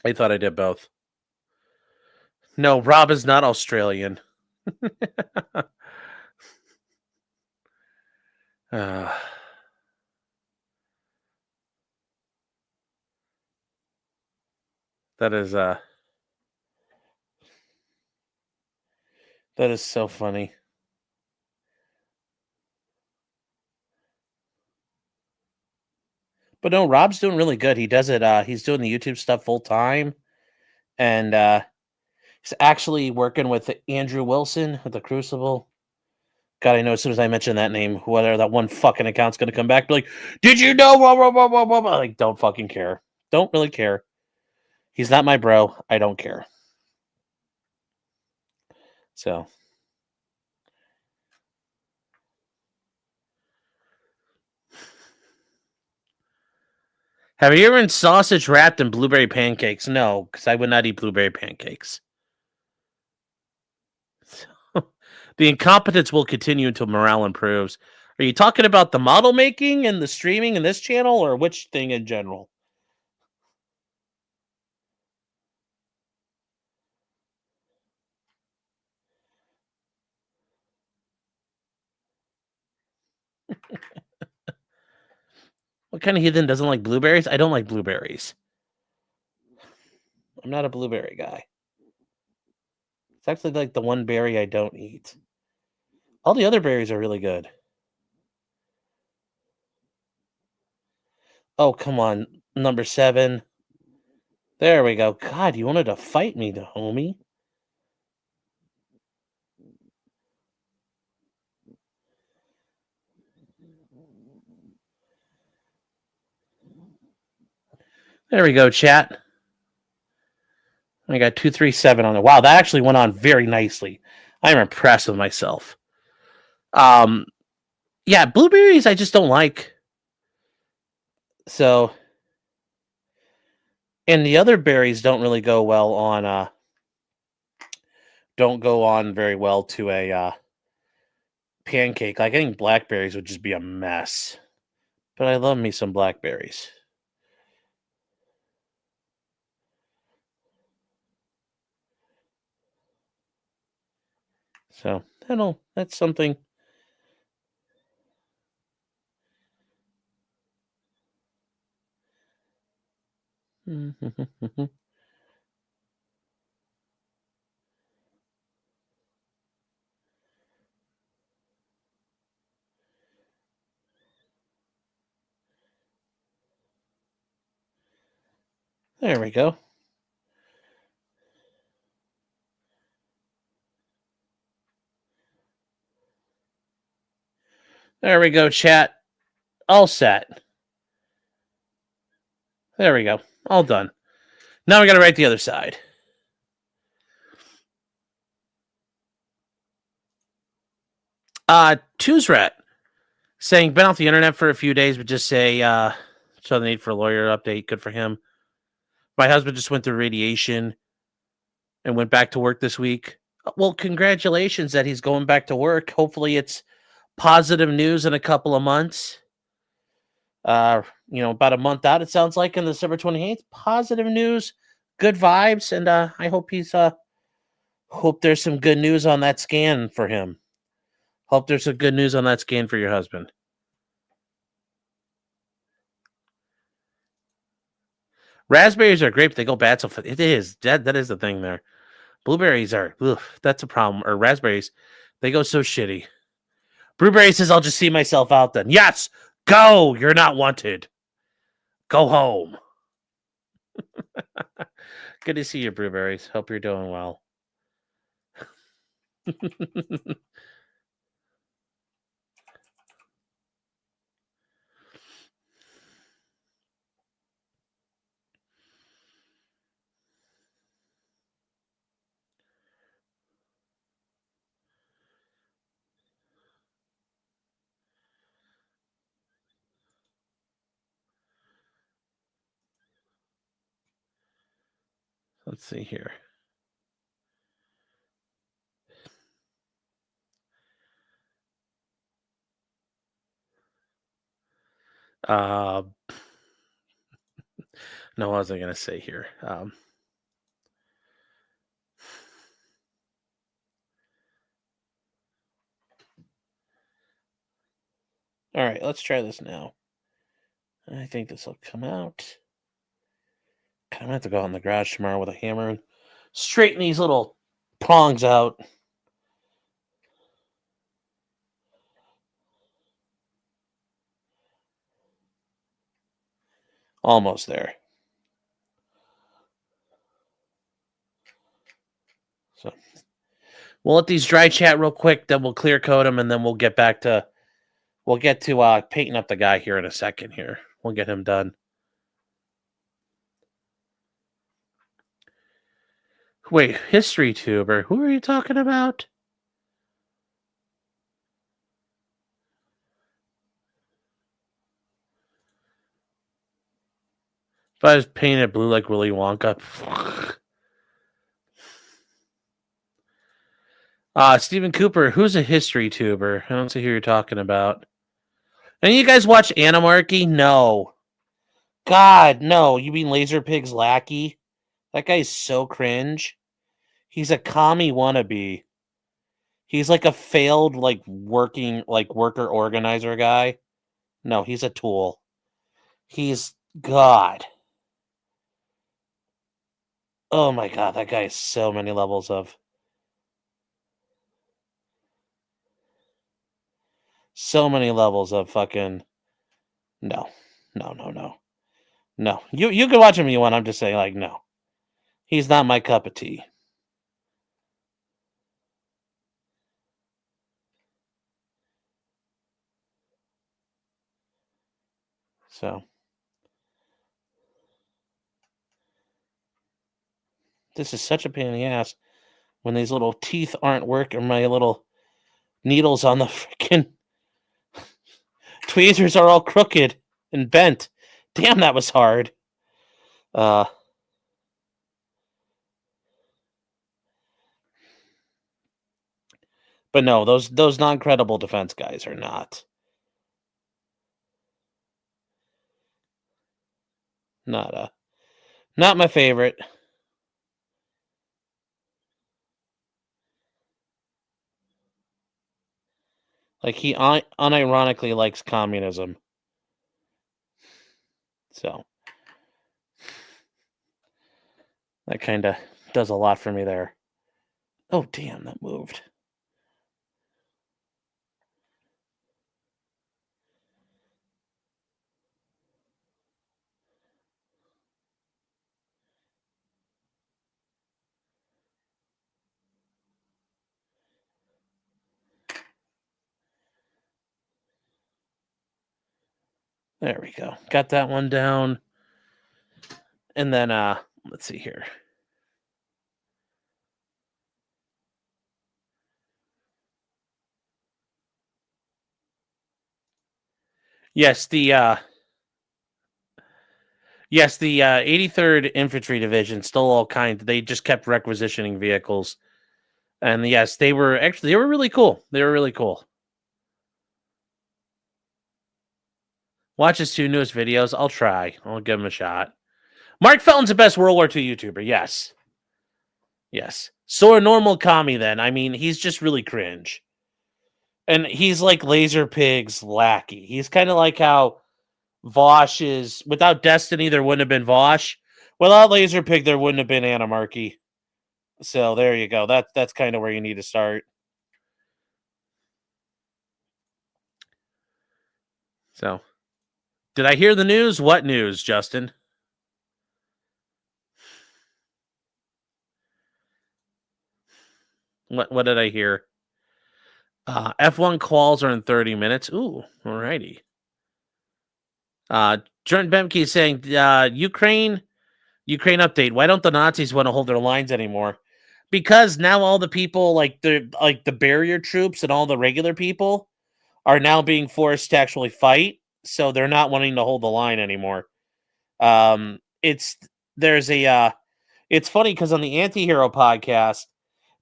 I thought I did both. No, Rob is not Australian. uh, that is that is so funny. But no, Rob's doing really good. He does it. He's doing the YouTube stuff full time, and he's actually working with Andrew Wilson with the Crucible. God, I know as soon as I mention that name, whether that one fucking account's going to come back, be like, "Did you know?" Blah, blah, blah, blah, blah, blah. Like, don't fucking care. Don't really care. He's not my bro. I don't care. So, have you ever been sausage wrapped in blueberry pancakes? No, because I would not eat blueberry pancakes. The incompetence will continue until morale improves. Are you talking about the model making and the streaming in this channel, or which thing in general? What kind of heathen doesn't like blueberries? I don't like blueberries. I'm not a blueberry guy. It's actually like the one berry I don't eat. All the other berries are really good. Oh, come on. Number 7. There we go. God, you wanted to fight me, the homie. There we go, chat. I got 237 on it. Wow, that actually went on very nicely. I'm impressed with myself. Um, yeah, blueberries I just don't like. So, and the other berries don't really go well on don't go on very well to a pancake. Like I think blackberries would just be a mess. But I love me some blackberries. So that's something. There we go. There we go, chat. All set. There we go. All done. Now we got to write the other side. Tuzret saying been off the internet for a few days, but just say show the need for a lawyer update. Good for him. My husband just went through radiation and went back to work this week. Well, congratulations that he's going back to work. Hopefully, it's positive news in a couple of months. About a month out, it sounds like, on December 28th. Positive news, good vibes, and I hope hope there's some good news on that scan for him. Hope there's some good news on that scan for your husband. Raspberries are great, but they go bad so fast. It is that is the thing there. Blueberries are that's a problem. Or raspberries, they go so shitty. Blueberry says, "I'll just see myself out then." Yes, go. You're not wanted. Go home. Good to see you, Blueberries. Hope you're doing well. Let's see here. Uh, no, what was I going to say here? All right, let's try this now. I think this will come out. I'm gonna have to go out in the garage tomorrow with a hammer and straighten these little prongs out. Almost there. So we'll let these dry chat real quick, then we'll clear coat them, and then we'll get to painting up the guy here in a second here. We'll get him done. Wait, history tuber. Who are you talking about? If I was painted blue like Willy Wonka. Stephen Cooper, who's a history tuber? I don't see who you're talking about. And you guys watch Animarchy? No. God, no. You mean Laser Pig's lackey? That guy's so cringe. He's a commie wannabe. He's like a failed, worker organizer guy. No, he's a tool. He's God. Oh my God, that guy is so many levels of fucking no. No. You can watch him if you want. I'm just saying, like, no. He's not my cup of tea. So this is such a pain in the ass when these little teeth aren't working. My little needles on the freaking tweezers are all crooked and bent. Damn, that was hard. But no, those non-credible defense guys are not not my favorite. Like, he unironically likes communism. So that kind of does a lot for me there. Oh, damn, that moved. There we go. Got that one down. And then let's see here. Yes, the 83rd Infantry Division, still all kinds. They just kept requisitioning vehicles, and yes, they were really cool. They were really cool. Watch his 2 newest videos. I'll try. I'll give him a shot. Mark Felton's the best World War II YouTuber. Yes. So a normal commie then. I mean, he's just really cringe. And he's like Laser Pig's lackey. He's kind of like how Vosh is. Without Destiny, there wouldn't have been Vosh. Without Laser Pig, there wouldn't have been Animarchy. So there you go. That's kind of where you need to start. So, did I hear the news? What news, Justin? What did I hear? F1 quals are in 30 minutes. Ooh, alrighty. Jordan Bemke is saying, Ukraine update. Why don't the Nazis want to hold their lines anymore? Because now all the people, like the barrier troops and all the regular people, are now being forced to actually fight. So they're not wanting to hold the line anymore. It's funny because on the Antihero podcast,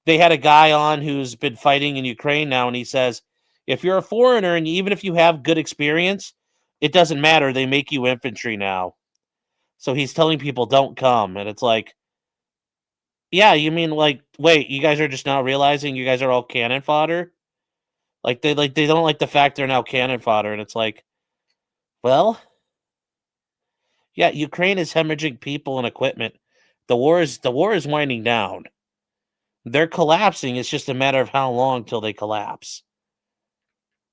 they had a guy on who's been fighting in Ukraine now, and he says, if you're a foreigner and even if you have good experience, it doesn't matter. They make you infantry now. So he's telling people don't come, and it's like, Yeah, you mean like, wait, you guys are just now realizing you guys are all cannon fodder? Like they don't like the fact they're now cannon fodder, and it's like, well, yeah, Ukraine is hemorrhaging people and equipment. The war is winding down. They're collapsing. It's just a matter of how long till they collapse.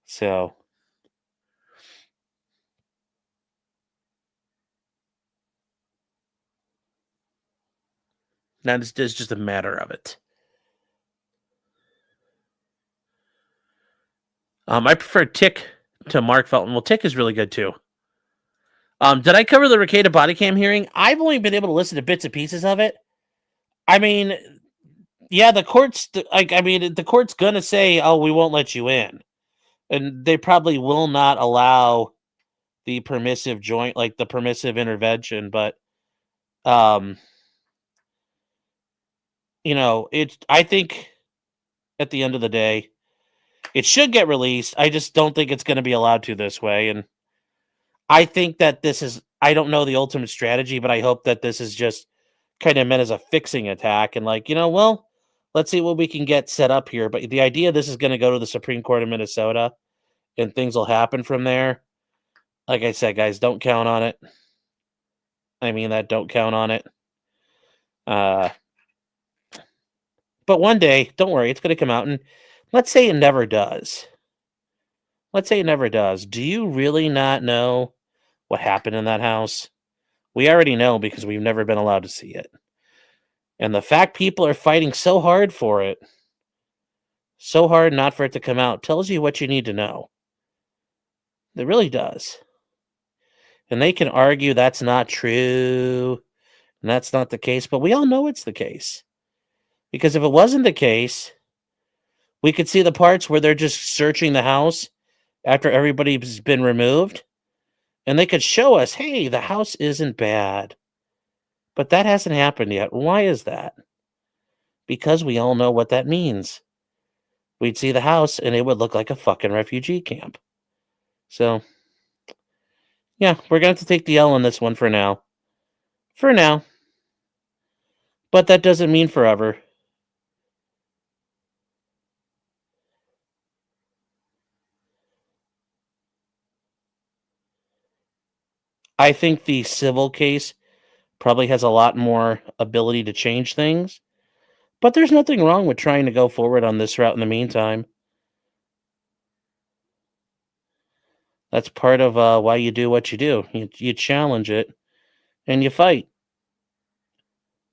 So that's just a matter of it. I prefer Tick to Mark Felton. Well, Tick is really good too. Did I cover the Ricada body cam hearing? I've only been able to listen to bits and pieces of it. I mean, yeah, the court's like, I mean, the court's gonna say, "Oh, we won't let you in," and they probably will not allow the permissive joint, like the permissive intervention. But um, I think at the end of the day, it should get released. I just don't think it's going to be allowed to this way, and I think that this is. I don't know the ultimate strategy, but I hope that this is just kind of meant as a fixing attack, and like, well, let's see what we can get set up here. But the idea this is going to go to the Supreme Court of Minnesota and things will happen from there. Like I said, guys, don't count on it. I mean that, don't count on it. Uh, but one day, don't worry, it's going to come out. And let's say it never does. Let's say it never does. Do you really not know what happened in that house? We already know because we've never been allowed to see it. And the fact people are fighting so hard for it, so hard not for it to come out, tells you what you need to know. It really does. And they can argue that's not true and that's not the case, but we all know it's the case. Because if it wasn't the case, we could see the parts where they're just searching the house after everybody's been removed, and they could show us, hey, the house isn't bad. But that hasn't happened yet. Why is that? Because we all know what that means. We'd see the house and it would look like a fucking refugee camp. So, yeah, we're going to have to take the L on this one for now. For now. But that doesn't mean forever. I think the civil case probably has a lot more ability to change things. But there's nothing wrong with trying to go forward on this route in the meantime. That's part of why you do what you do. You challenge it and you fight.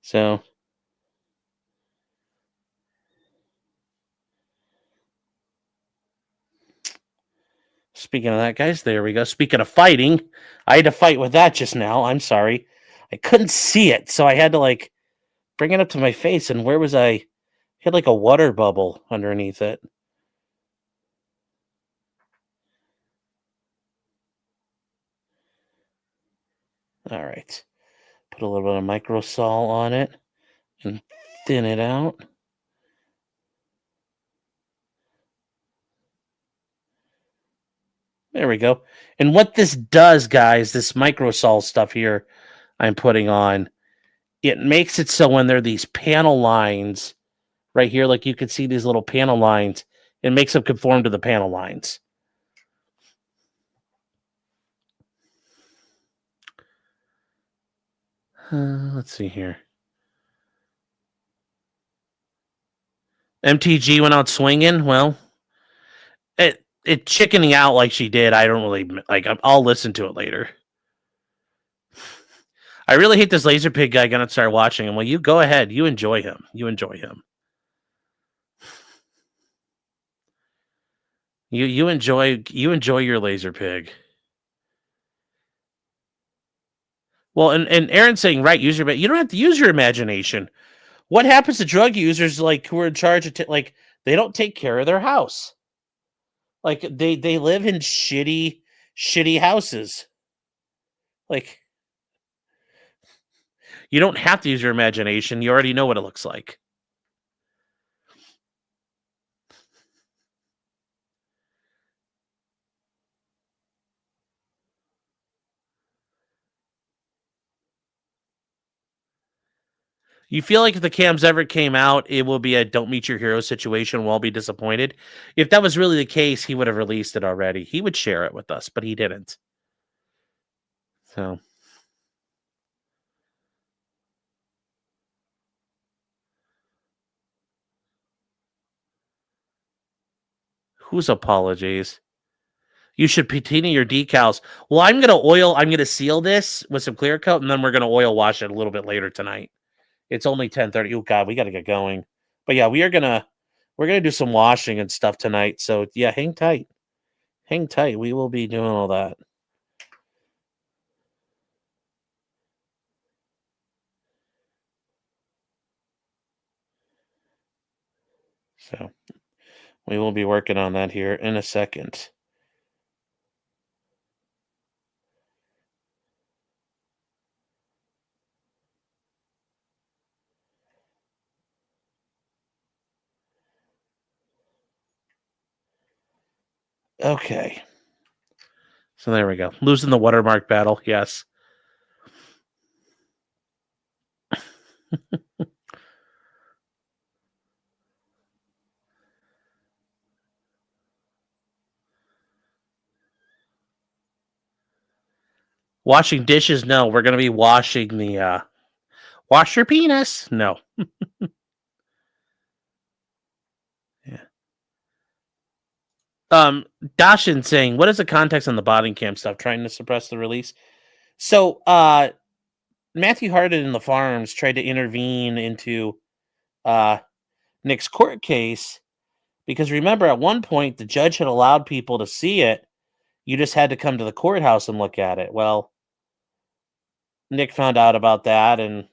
So, speaking of that, guys, there we go. Speaking of fighting, I had to fight with that just now. I'm sorry. I couldn't see it, so I had to like bring it up to my face. And where was I? I had like a water bubble underneath it. All right. Put a little bit of microsol on it and thin it out. There we go. And what this does, guys, this microsol stuff here I'm putting on, it makes it so when there are these panel lines right here, like you can see these little panel lines, it makes them conform to the panel lines. Let's see here. MTG went out swinging. Well, it chickening out like she did. I don't really like. I'll listen to it later. I really hate this laser pig guy. Gonna start watching him. Well, you go ahead. You enjoy him. You enjoy him. You enjoy your laser pig. Well, and Aaron's saying right. You don't have to use your imagination. What happens to drug users like who are in charge of like they don't take care of their house? Like they live in shitty houses. Like you don't have to use your imagination. You already know what it looks like. You feel like if the cams ever came out, it will be a don't meet your hero situation. We'll all be disappointed. If that was really the case, he would have released it already. He would share it with us, but he didn't. So. Whose apologies? You should patina your decals. Well, I'm going to seal this with some clear coat, and then we're going to oil wash it a little bit later tonight. It's only 10:30. Oh God, we got to get going. But yeah, we're gonna do some washing and stuff tonight. So yeah, hang tight. Hang tight. We will be doing all that. So we will be working on that here in a second. Okay. So there we go. Losing the watermark battle. Yes. Washing dishes? No, we're gonna be washing the wash your penis. No. Yeah. Dashin saying, what is the context on the body cam stuff? Trying to suppress the release. So Matthew Harden and the Farms tried to intervene into Nick's court case because remember at one point the judge had allowed people to see it. You just had to come to the courthouse and look at it. Well, Nick found out about that, and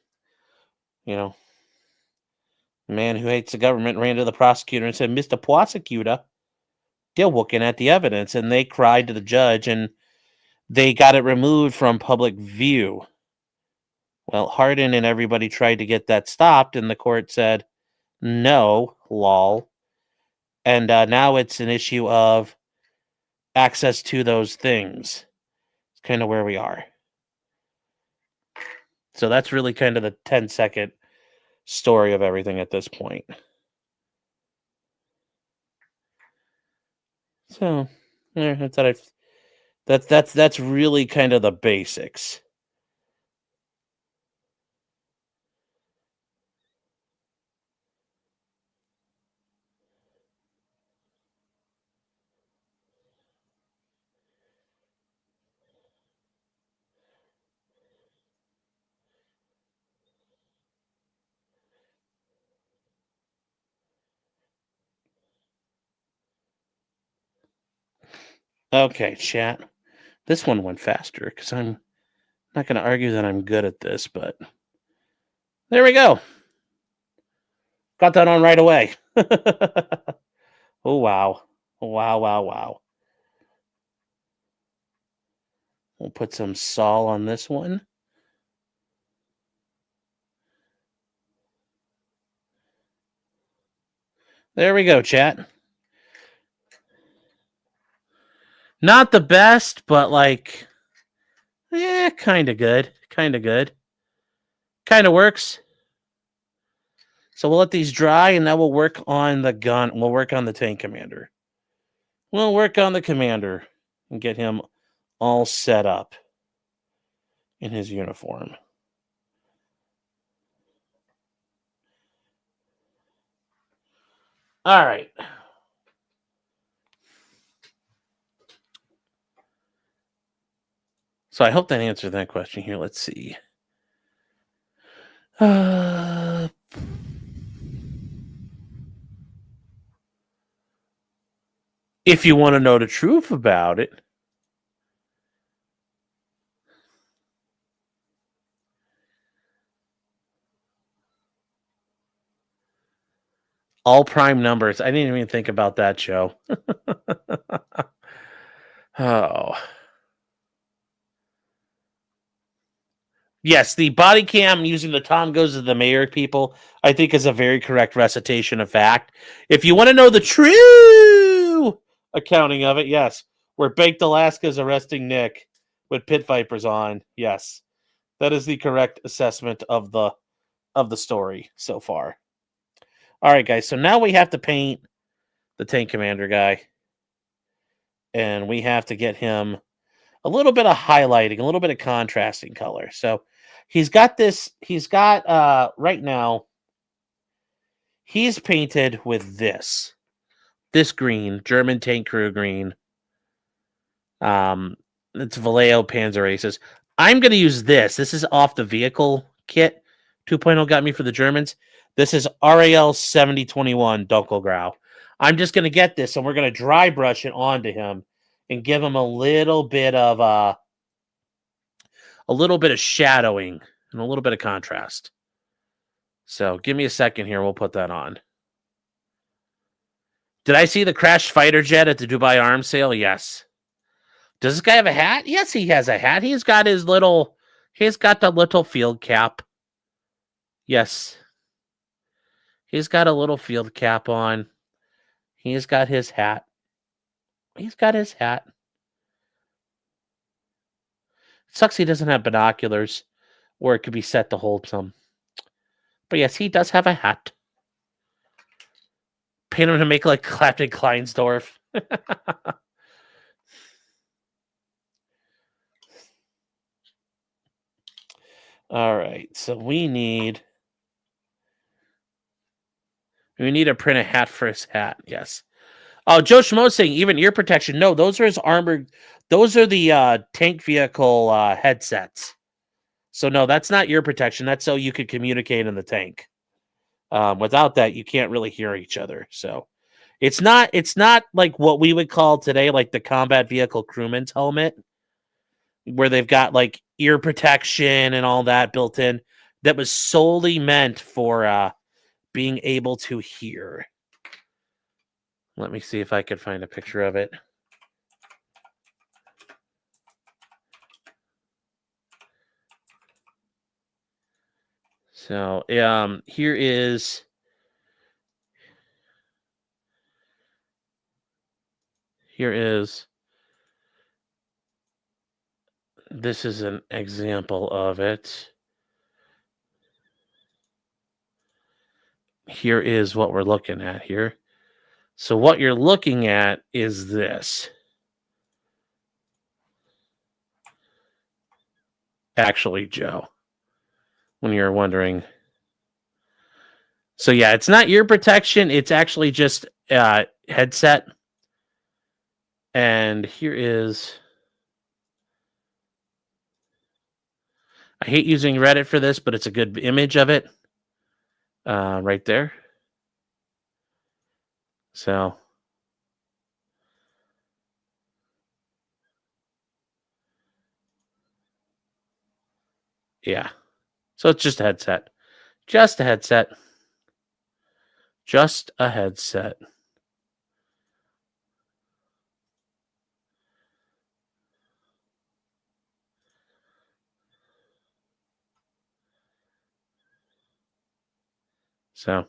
the man who hates the government ran to the prosecutor and said, "Mr. Prosecutor, they're looking at the evidence," and they cried to the judge, and they got it removed from public view. Well, Hardin and everybody tried to get that stopped, and the court said, "No, lol." And now it's an issue of access to those things. It's kind of where we are. So that's really kind of the 10-second story of everything at this point. So that's really kind of the basics. Okay, chat. This one went faster because I'm not going to argue that I'm good at this, but there we go. Got that on right away. Oh, wow. Wow, wow, wow. We'll put some Sol on this one. There we go, chat. Not the best, but kind of good. Kind of good. Kind of works. So we'll let these dry, and then we'll work on the gun. We'll work on the tank commander. We'll work on the commander and get him all set up in his uniform. All right. So I hope that answered that question here. Let's see. If you want to know the truth about it, all prime numbers. I didn't even think about that, Joe. Oh. Yes, the body cam using the Tom Goes to the Mayor people, I think, is a very correct recitation of fact. If you want to know the true accounting of it, yes, where Baked Alaska is arresting Nick with pit vipers on. Yes, that is the correct assessment of the of the story so far. All right, guys. So now we have to paint the tank commander guy, and we have to get him a little bit of highlighting, a little bit of contrasting color. So he's got this. He's got right now. He's painted with this green, German tank crew green. It's Vallejo Panzer Aces. I'm going to use this. This is off the vehicle kit. 2.0 got me for the Germans. This is RAL 7021 Dunkelgrau. I'm just going to get this, and we're going to dry brush it onto him and give him a little bit of shadowing and a little bit of contrast. So give me a second here. We'll put that on. Did I see the crashed fighter jet at the Dubai arms sale? Yes. Does this guy have a hat? Yes, he has a hat. He's got the little field cap. Yes. He's got a little field cap on. He's got his hat. He's got his hat. Sucks he doesn't have binoculars, or it could be set to hold some. But yes, he does have a hat. Paint him to make like Clapton Kleinsdorf. All right, so we need to print a hat for his hat. Yes. Oh, Joe Schmo's saying even ear protection. No, those are his armored. Those are the tank vehicle headsets. So no, that's not ear protection. That's so you could communicate in the tank. Without that, you can't really hear each other. So it's not like what we would call today like the combat vehicle crewman's helmet, where they've got like ear protection and all that built in. That was solely meant for being able to hear. Let me see if I could find a picture of it. So, here is this is an example of it. Here is what we're looking at here. So what you're looking at is this. Actually, Joe, when you're wondering. So yeah, it's not ear protection. It's actually just headset. And here is. I hate using Reddit for this, but it's a good image of it. Right there. So. Yeah. So it's just a headset. Just a headset. Just a headset. So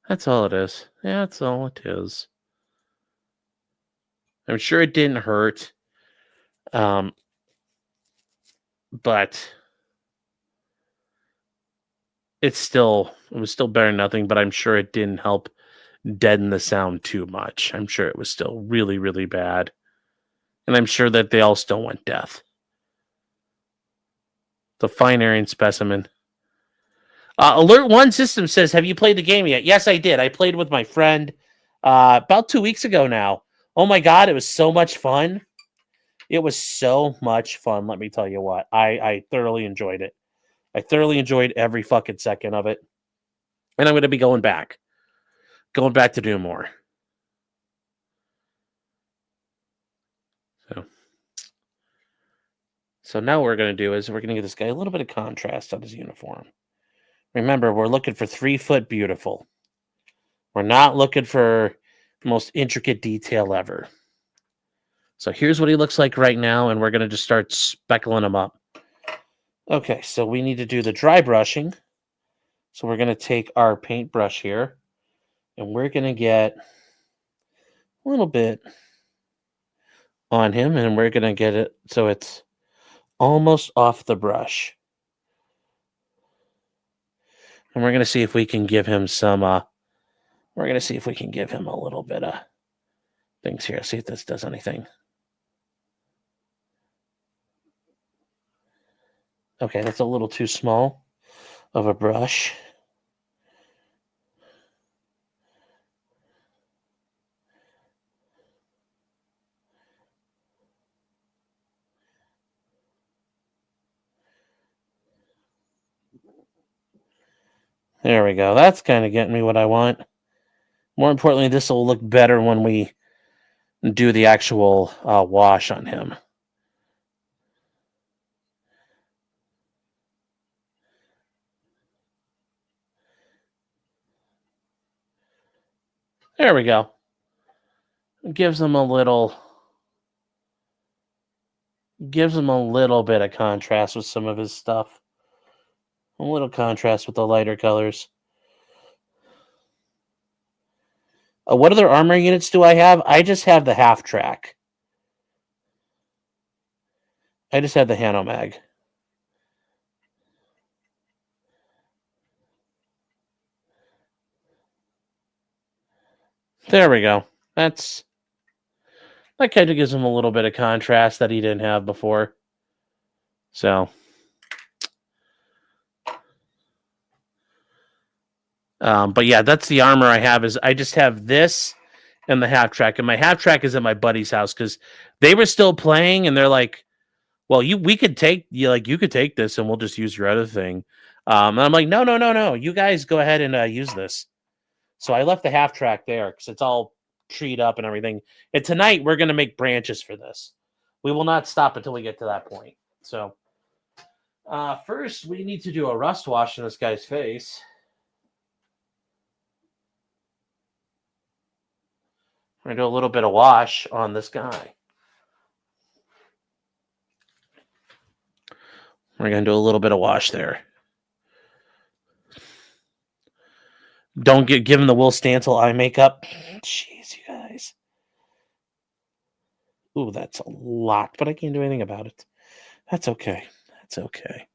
that's all it is. Yeah, that's all it is. I'm sure it didn't hurt. But it was still better than nothing, but I'm sure it didn't help deaden the sound too much. I'm sure it was still really, really bad. And I'm sure that they all still went deaf. The fine Aryan specimen. Alert One System says, have you played the game yet? Yes, I did. I played with my friend about 2 weeks ago now. Oh my God, it was so much fun. It was so much fun. Let me tell you what. I thoroughly enjoyed it. I thoroughly enjoyed every fucking second of it. And I'm going to be going back to do more. So now what we're going to do is we're going to give this guy a little bit of contrast on his uniform. Remember, we're looking for 3 foot beautiful. We're not looking for the most intricate detail ever. So here's what he looks like right now, and we're going to just start speckling him up. Okay, so we need to do the dry brushing. So we're going to take our paintbrush here, and we're going to get a little bit on him, and we're going to get it so it's almost off the brush. And we're gonna see if we can give him some. We're gonna see if we can give him a little bit of things here. See if this does anything. Okay, that's a little too small of a brush. There we go. That's kind of getting me what I want. More importantly, this will look better when we do the actual wash on him. There we go. Gives him a little bit of contrast with some of his stuff. A little contrast with the lighter colors. What other armor units do I have? I just have the half track. I just have the Hanomag. There we go. That kind of gives him a little bit of contrast that he didn't have before. So, but yeah, that's the armor I have. Is I just have this and the half track, and my half track is at my buddy's house because they were still playing, and they're like, "Well, we could take you could take this, and we'll just use your other thing." And I'm like, "No, no, no, no! You guys go ahead and use this." So I left the half track there because it's all treed up and everything. And tonight we're gonna make branches for this. We will not stop until we get to that point. So first we need to do a rust wash in this guy's face. We're gonna do a little bit of wash on this guy. We're gonna do a little bit of wash there. Don't give him the Will Stansel eye makeup. Jeez, you guys. Ooh, that's a lot, but I can't do anything about it. That's okay. That's okay.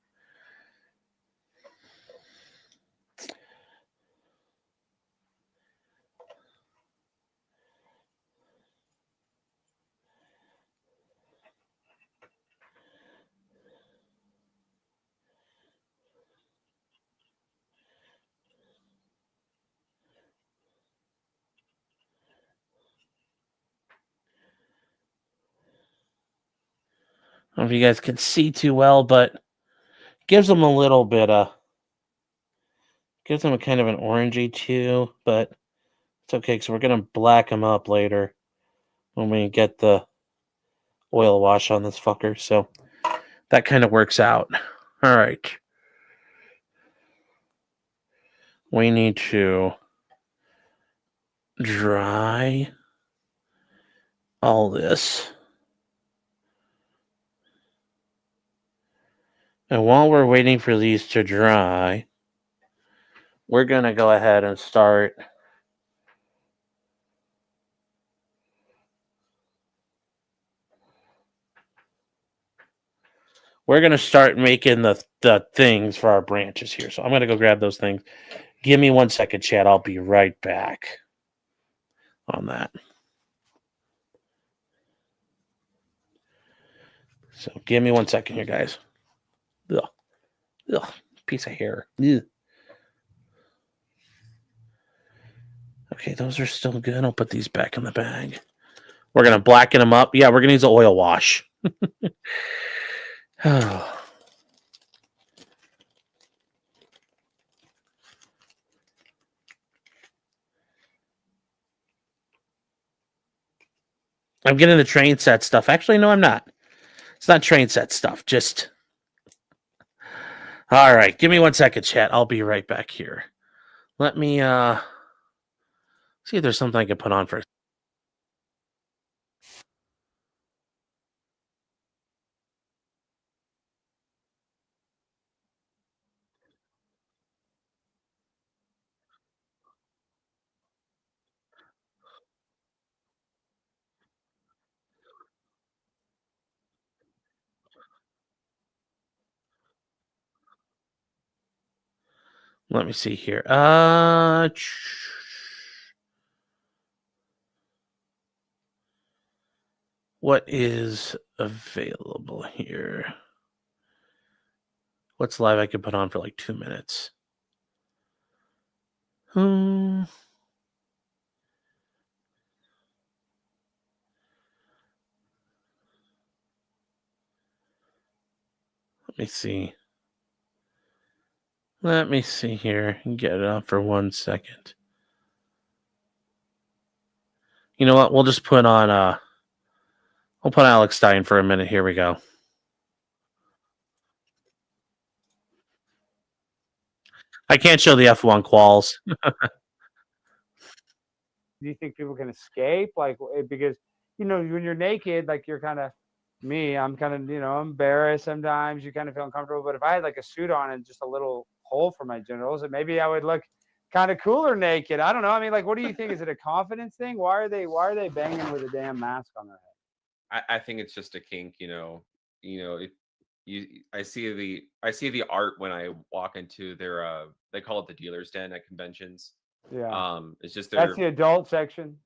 I don't know if you guys can see too well, but gives them a little bit of gives them a kind of an orangey too, but it's okay because we're gonna black them up later when we get the oil wash on this fucker. So that kind of works out. All right, we need to dry all this, and while we're waiting for these to dry, we're gonna go ahead and start. We're gonna start making the things for our branches here. So I'm gonna go grab those things. Give me 1 second, Chad. I'll be right back on that. So give me 1 second here, guys. Ugh. Ugh. Piece of hair. Ugh. Okay, those are still good. I'll put these back in the bag. We're gonna blacken them up. Yeah, we're gonna use an oil wash. I'm getting the train set stuff. Actually, no, I'm not. It's not train set stuff. Just all right. Give me 1 second, chat. I'll be right back here. Let me see if there's something I can put on first. Let me see here. What is available here? What's live I could put on for like 2 minutes? Hmm. Let me see. Let me see here. Get it up for 1 second. You know what? We'll just put on we'll put Alex Stein for a minute. Here we go. I can't show the F1 quals. Do you think people can escape? Like, because, when you're naked, like you're kind of me, I'm kind of, embarrassed sometimes. You kind of feel uncomfortable. But if I had like a suit on and just a little hole for my genitals, and maybe I would look kind of cooler naked. I don't know. I mean, like, what do you think? Is it a confidence thing? Why are they banging with a damn mask on their head? I think it's just a kink, it, I see the art when I walk into their they call it the dealer's den at conventions. Yeah. It's just That's their the adult section.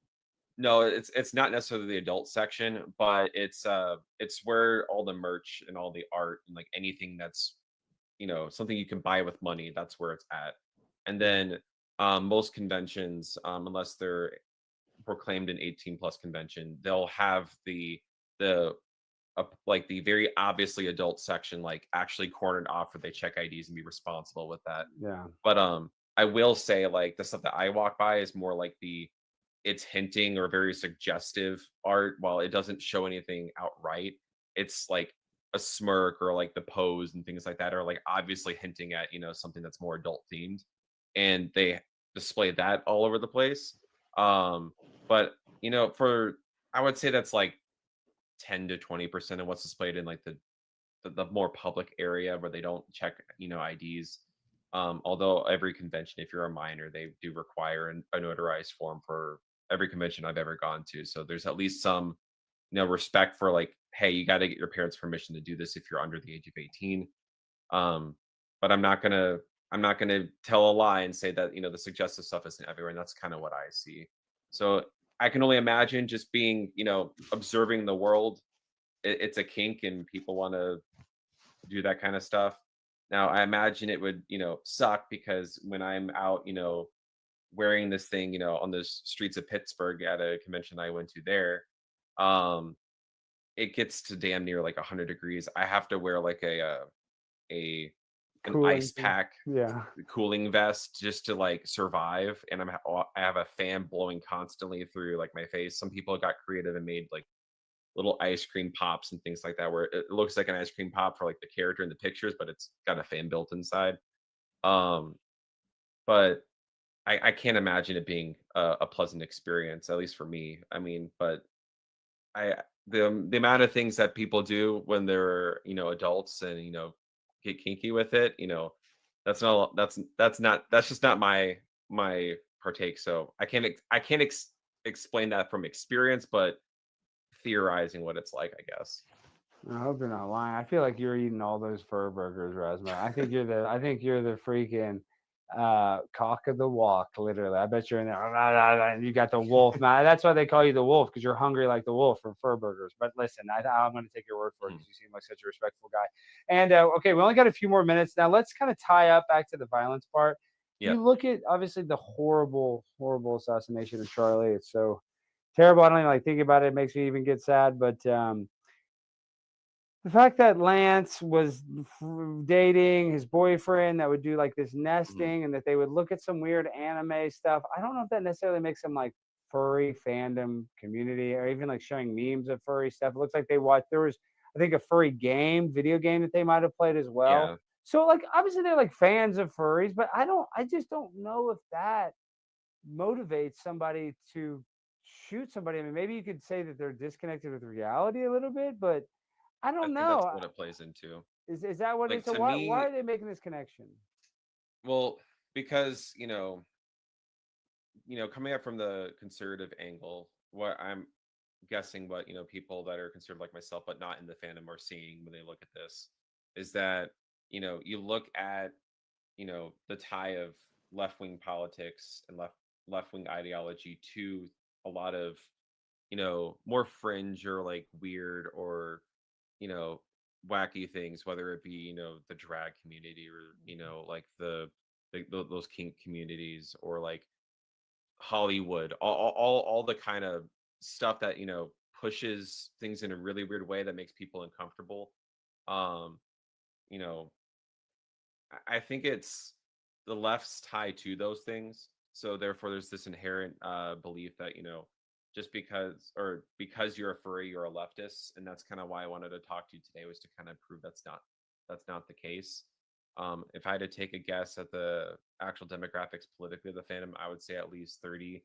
no, it's not necessarily the adult section, but it's where all the merch and all the art and like anything that's something you can buy with money, that's where it's at. And then most conventions, unless they're proclaimed an 18 plus convention, they'll have the like the very obviously adult section like actually cornered off where they check IDs and be responsible with that. Yeah. But I will say like the stuff that I walk by is more like it's hinting or very suggestive art. While it doesn't show anything outright, it's like a smirk or like the pose and things like that are like obviously hinting at something that's more adult themed, and they display that all over the place. But for I would say that's like 10 to 20% of what's displayed in like the more public area where they don't check IDs. Although every convention, if you're a minor, they do require a notarized form for every convention I've ever gone to. So there's at least some respect for like, hey, you got to get your parents' permission to do this if you're under the age of 18. um but I'm not gonna tell a lie and say that the suggestive stuff isn't everywhere, and that's kind of what I see. So I can only imagine just being observing the world. It's a kink and people want to do that kind of stuff. Now I imagine it would suck, because when I'm out wearing this thing on the streets of Pittsburgh at a convention I went to there, um it gets to damn near like 100 degrees. I have to wear like a an Cooling ice thing. pack Yeah. cooling vest just to like survive, and I have a fan blowing constantly through like my face. Some people got creative and made like little ice cream pops and things like that, where it looks like an ice cream pop for like the character in the pictures, but it's got a fan built inside. um but I can't imagine it being a pleasant experience, at least for me. I mean, but I the amount of things that people do when they're adults and get kinky with it, that's just not my partake. So I can't explain that from experience, but theorizing what it's like, I guess. I hope you're not lying. I feel like you're eating all those fur burgers, Rasmus. I think you're the freaking cock of the walk, literally. I bet you're in there. And you got the wolf. Now that's why they call you the wolf, because you're hungry like the wolf for fur burgers. But listen, I'm going to take your word for it Mhm. because you seem like such a respectful guy. And okay, we only got a few more minutes now. Let's kind of tie up back to the violence part. Yep. You look at obviously the horrible, horrible assassination of Charlie. It's so terrible. I don't even like think about it. It makes me even get sad. But the fact that Lance was dating his boyfriend that would do like this Mhm. nesting, and that they would look at some weird anime stuff. I don't know if that necessarily makes them like furry fandom community, or even like showing memes of furry stuff. It looks like they watched, there was, I think, a furry video game that they might have played as well. Yeah. So like obviously they're like fans of furries, but I just don't know if that motivates somebody to shoot somebody. I mean, maybe you could say that they're disconnected with reality a little bit, but I I don't think that's know. what it plays into. Is that what it Like is? So to why me, are they making this connection? well, because coming up from the conservative angle, what I'm guessing, what people that are conservative like myself but not in the fandom are seeing when they look at this, is that you look at the tie of left-wing politics and left-wing ideology to a lot of more fringe or like weird or you know wacky things, whether it be the drag community or like those kink communities or like Hollywood, all the kind of stuff that pushes things in a really weird way that makes people uncomfortable. um you know I think it's the left's tie to those things. So therefore, there's this inherent belief that just because you're a furry, you're a leftist, and that's kind of why I wanted to talk to you today, was to kind of prove that's not the case. If I had to take a guess at the actual demographics politically of the fandom, I would say at least 30%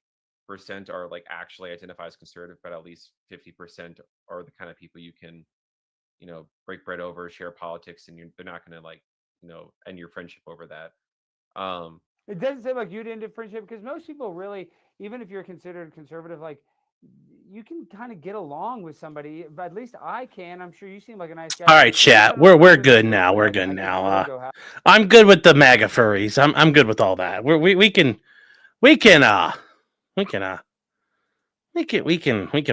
are like actually identify as conservative, but at least 50% are the kind of people you can break bread over, share politics, and they're not going to like end your friendship over that. um It doesn't seem like you'd end a friendship because most people really, even if you're considered conservative, like you can kind of get along with somebody. But at least I can. I'm sure you seem like a nice guy. All So right, it's really chat. kind of We're like we're whoever the good person now. We're I good can get to now. know go have. I'm good with the MAGA furries. I'm good with all that. We can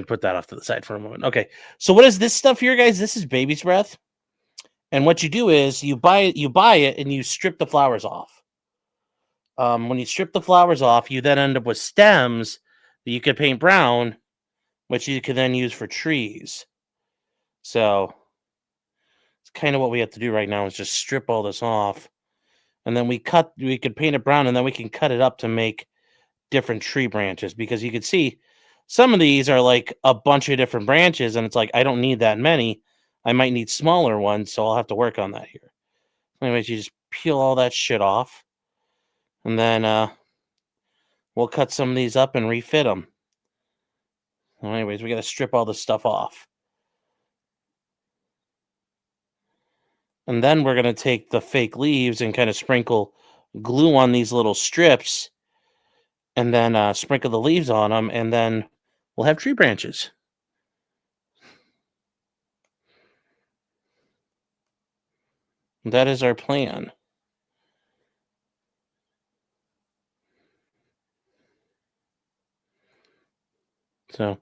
put that off to the side for a moment. Okay. So what is this stuff here, guys? This is baby's breath. And what you do is you buy it and you strip the flowers off. When you strip the flowers off, you then end up with stems that you could paint brown, which you could then use for trees. So it's kind of what we have to do right now is just strip all this off. And then we could paint it brown, and then we can cut it up to make different tree branches, because you can see some of these are like a bunch of different branches, and it's like I don't need that many. I might need smaller ones, so I'll have to work on that here. Anyways, you just peel all that shit off, and then we'll cut some of these up and refit them. Anyways, we got to strip all this stuff off. And then we're going to take the fake leaves and kind of sprinkle glue on these little strips, and then sprinkle the leaves on them, and then we'll have tree branches. That is our plan. So,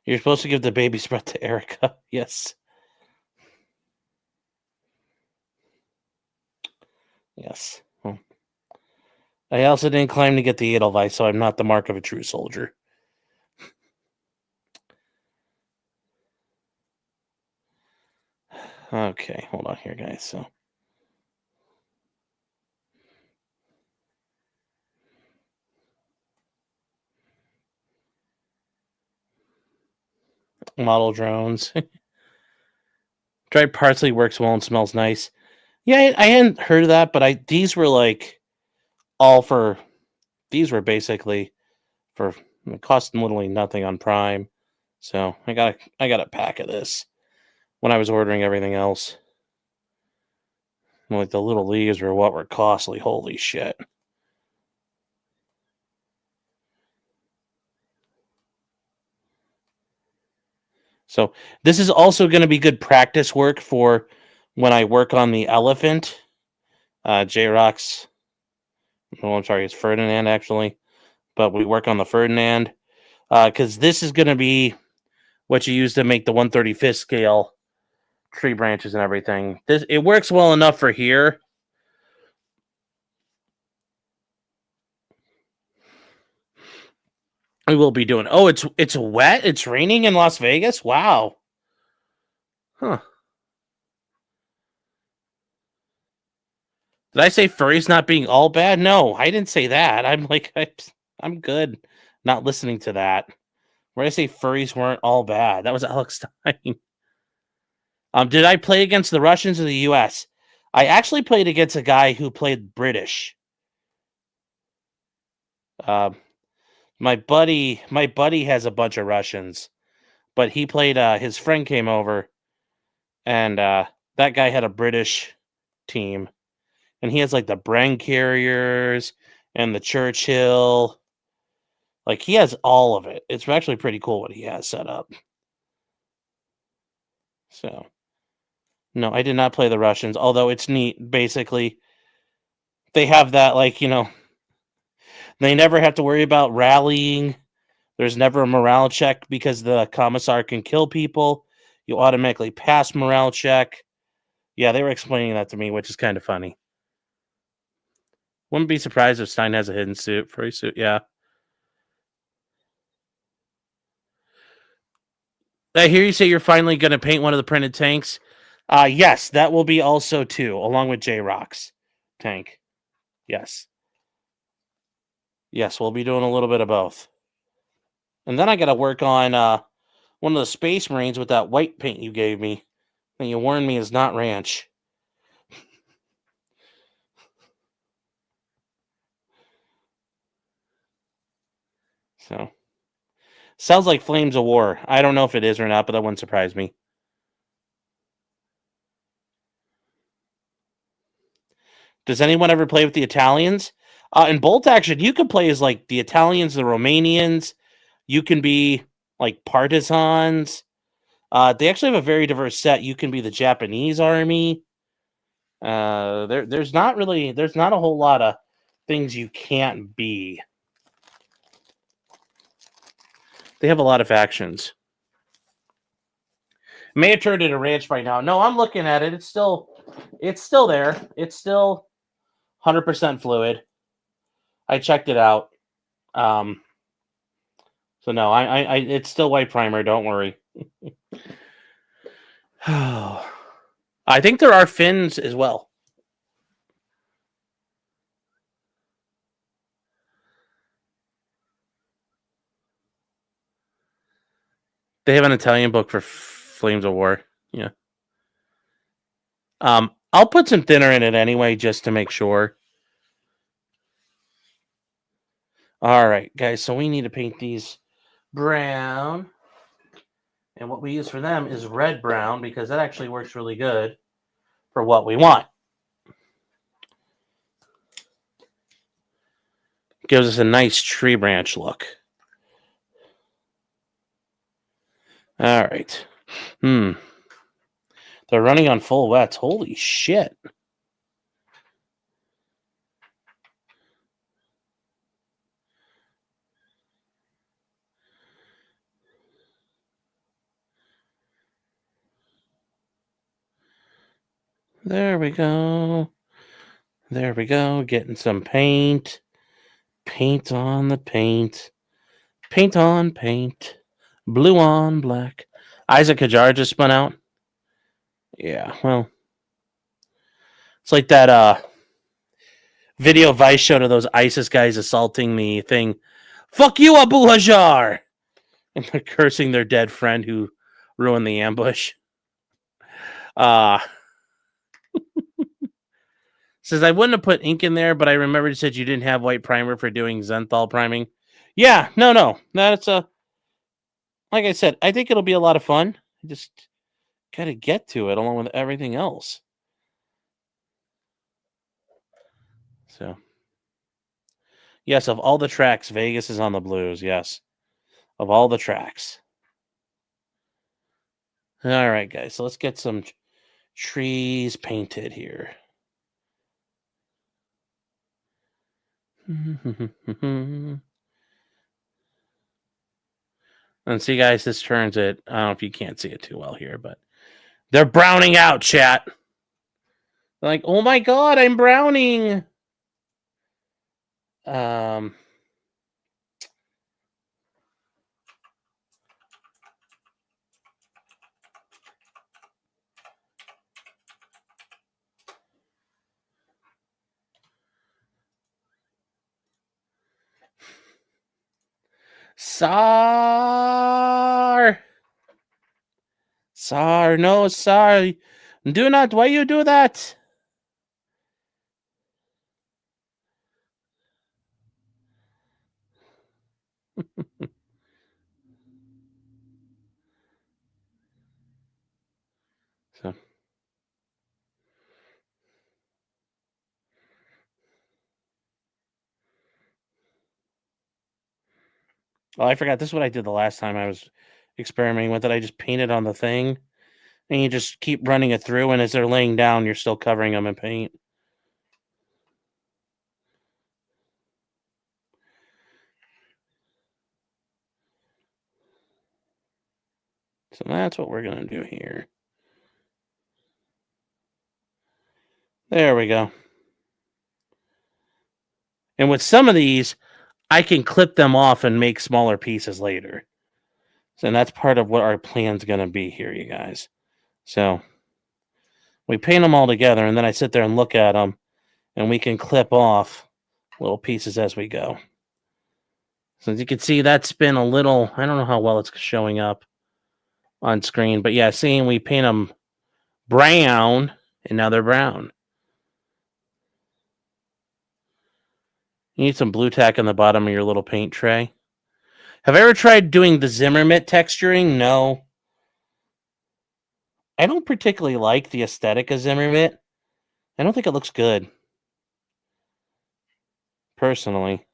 you're supposed to give the baby's breath to Erica. Yes. Yes. Well, I also didn't claim to get the Edelweiss, so I'm not the mark of a true soldier. Okay, hold on here, guys. So, model drones. Dried parsley works well and smells nice. Yeah, I hadn't heard of that, but these were like these were basically for it cost literally nothing on Prime. So I got a pack of this when I was ordering everything else. Like the little leaves were what were costly. Holy shit. So this is also going to be good practice work for when I work on the elephant. J-Rock's, oh, I'm sorry, it's Ferdinand actually. But we work on the Ferdinand because this is going to be what you use to make the 1/35th scale tree branches and everything. It works well enough for here. We will be doing. Oh, it's wet. It's raining in Las Vegas. Wow. Huh. Did I say furries not being all bad? No, I didn't say that. I'm like I'm good. Not listening to that. Where I say furries weren't all bad. That was Alex Stein. Did I play against the Russians or the U.S.? I actually played against a guy who played British. My buddy has a bunch of Russians, but he played. His friend came over, and that guy had a British team, and he has like the Bren carriers and the Churchill. Like he has all of it. It's actually pretty cool what he has set up. So, no, I did not play the Russians, although it's neat. Basically, they have that, like, they never have to worry about rallying. There's never a morale check because the commissar can kill people. You automatically pass morale check. Yeah, they were explaining that to me, which is kind of funny. Wouldn't be surprised if Stein has a hidden suit, free suit. Yeah. I hear you say you're finally going to paint one of the printed tanks. Yes, that will be also too, along with J-Rock's tank. Yes. Yes, we'll be doing a little bit of both. And then I got to work on one of the Space Marines with that white paint you gave me. And you warned me is not ranch. So, sounds like Flames of War. I don't know if it is or not, but that wouldn't surprise me. Does anyone ever play with the Italians? In Bolt Action, you can play as like the Italians, the Romanians. You can be like partisans. They actually have a very diverse set. You can be the Japanese army. There's not a whole lot of things you can't be. They have a lot of factions. May have turned into ranch by now. No, I'm looking at it. It's still there. It's still 100% fluid. I checked it out. So no, I it's still white primer. Don't worry. I think there are fins as well. They have an Italian book for Flames of War. Yeah. I'll put some thinner in it anyway, just to make sure. All right, guys. So we need to paint these brown. And what we use for them is red brown because that actually works really good for what we want. Gives us a nice tree branch look. All right. They're running on full wets. Holy shit. There we go. There we go. Getting some paint. Paint on the paint. Paint on paint. Blue on black. Isaac Hajar just spun out. Yeah, well. It's like that video Vice showed of those ISIS guys assaulting the thing. Fuck you, Abu Hajar! And they're cursing their dead friend who ruined the ambush. Says, I wouldn't have put ink in there, but I remembered you said you didn't have white primer for doing Zenthal priming. Yeah, no. That's like I said, I think it'll be a lot of fun. I just got to get to it along with everything else. So, yes, of all the tracks, Vegas is on the blues. Yes, of all the tracks. All right, guys. So let's get some trees painted here. And see, guys, this turns it. I don't know if you can't see it too well here, but they're browning out, chat. They're like, oh my god, I'm browning. Sar, no, sorry. Do not. Why you do that? So. Oh, I forgot. This is what I did the last time I was experimenting with it. I just painted on the thing, and you just keep running it through, and as they're laying down, you're still covering them in paint. So that's what we're going to do here. There we go. And with some of these, I can clip them off and make smaller pieces later. So, and that's part of what our plan's going to be here, you guys. So we paint them all together, and then I sit there and look at them, and we can clip off little pieces as we go. So as you can see, that's been a little, I don't know how well it's showing up on screen, but yeah, seeing we paint them brown, and now they're brown. You need some blue tack on the bottom of your little paint tray. Have I ever tried doing the Zimmerman texturing? No. I don't particularly like the aesthetic of Zimmerman. I don't think it looks good. Personally.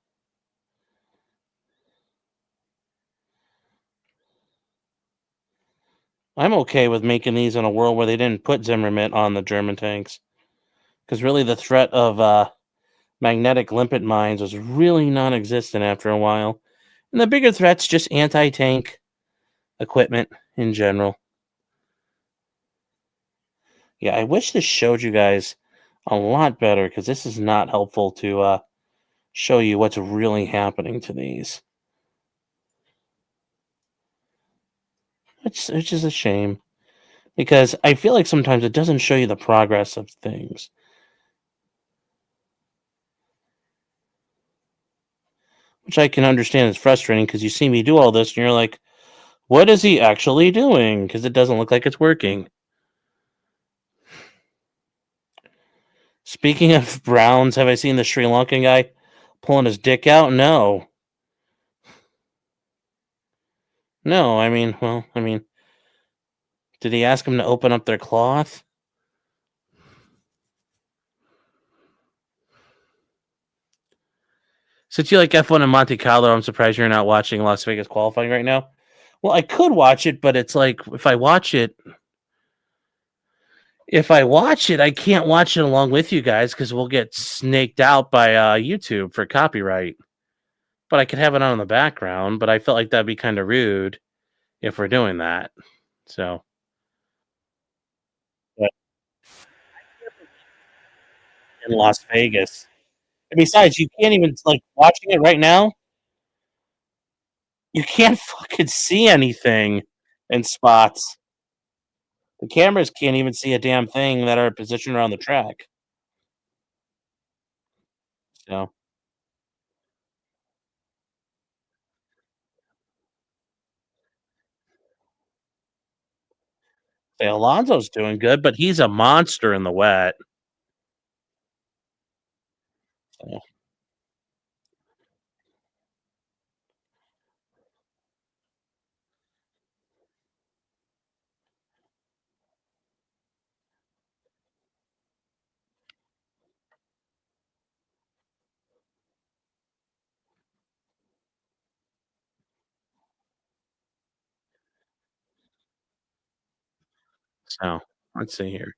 I'm okay with making these in a world where they didn't put Zimmerman on the German tanks. Because really the threat of magnetic limpet mines was really non-existent after a while. And the bigger threat's just anti-tank equipment in general. Yeah, I wish this showed you guys a lot better, because this is not helpful to show you what's really happening to these. Which is a shame, because I feel like sometimes it doesn't show you the progress of things. Which I can understand is frustrating, because you see me do all this and you're like, what is he actually doing? Because it doesn't look like it's working. Speaking of browns, have I seen the Sri Lankan guy pulling his dick out? No. No, I mean, did he ask him to open up their cloth? Since you like F1 and Monte Carlo, I'm surprised you're not watching Las Vegas qualifying right now. Well, I could watch it, but it's like if I watch it, I can't watch it along with you guys because we'll get snaked out by YouTube for copyright. But I could have it on in the background, but I felt like that'd be kind of rude if we're doing that. So, but in Las Vegas. And besides, you can't even like watching it right now. You can't fucking see anything in spots. The cameras can't even see a damn thing that are positioned around the track. So, say Alonso's doing good, but he's a monster in the wet. So, so let's see here.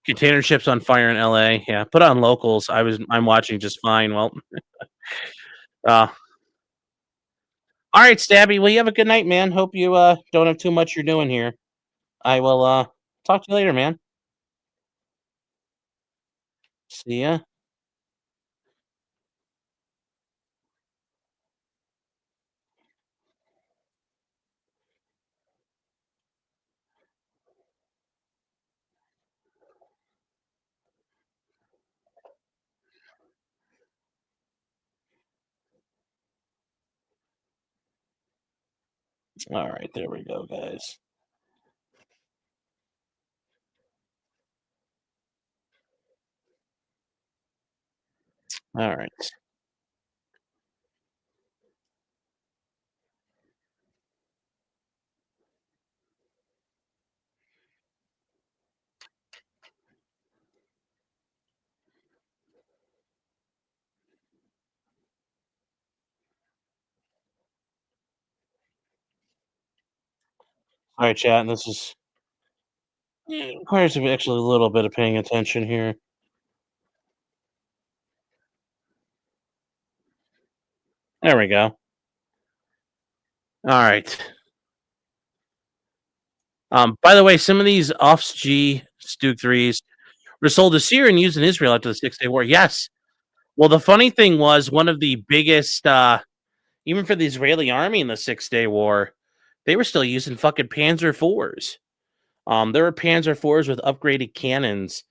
Container ships on fire in LA. Yeah, put on locals. I'm watching just fine. Well, uh all right, Stabby. Well, you have a good night, man. Hope you don't have too much you're doing here. I will talk to you later, man. See ya. All right, there we go, guys. All right. All right, chat. This is requires actually a little bit of paying attention here. There we go. All right. By the way, some of these Offs G Stug 3s were sold to Syria and used in Israel after the 6-Day War. Yes. Well, the funny thing was one of the biggest, even for the Israeli army in the 6-Day War, they were still using fucking Panzer IVs. There were Panzer IVs with upgraded cannons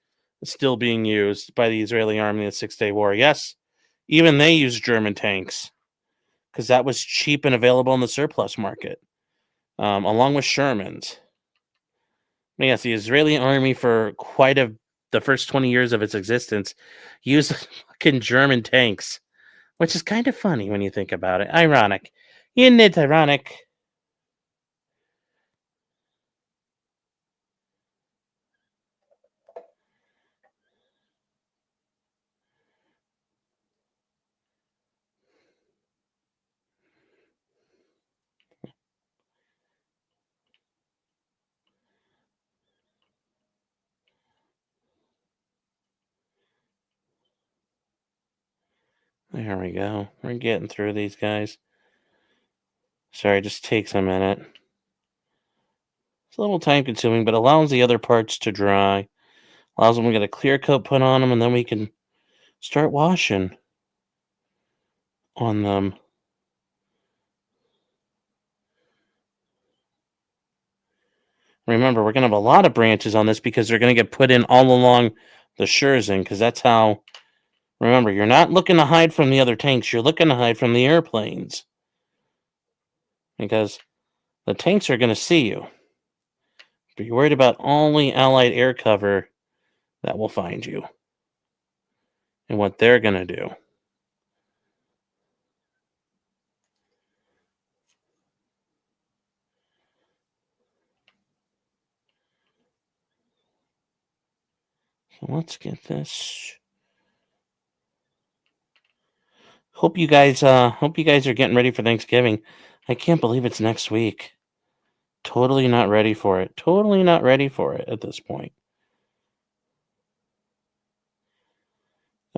still being used by the Israeli army in the 6-Day War. Yes, even they used German tanks because that was cheap and available in the surplus market, along with Shermans. But yes, the Israeli army for the first 20 years of its existence used fucking German tanks, which is kind of funny when you think about it. Ironic. Isn't it ironic? There we go. We're getting through these guys. Sorry, it just takes a minute. It's a little time consuming, but allows the other parts to dry. Allows them to get a clear coat put on them, and then we can start washing on them. Remember, we're going to have a lot of branches on this because they're going to get put in all along the Scherzen, because that's how... Remember, you're not looking to hide from the other tanks. You're looking to hide from the airplanes. Because the tanks are going to see you. But you're worried about only Allied air cover that will find you. And what they're going to do. So let's get this. Hope you guys are getting ready for Thanksgiving. I can't believe it's next week. Totally not ready for it. Totally not ready for it at this point.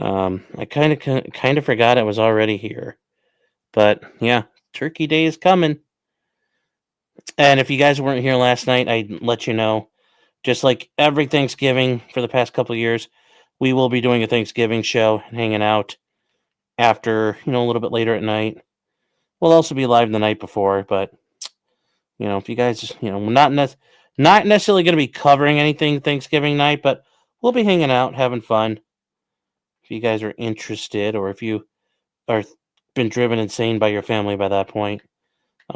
I kind of forgot it was already here. But yeah, Turkey Day is coming. And if you guys weren't here last night, I'd let you know. Just like every Thanksgiving for the past couple of years, we will be doing a Thanksgiving show and hanging out after, a little bit later at night. We'll also be live the night before, but if you guys, not necessarily going to be covering anything Thanksgiving night, but we'll be hanging out, having fun. If you guys are interested, or if you are been driven insane by your family by that point,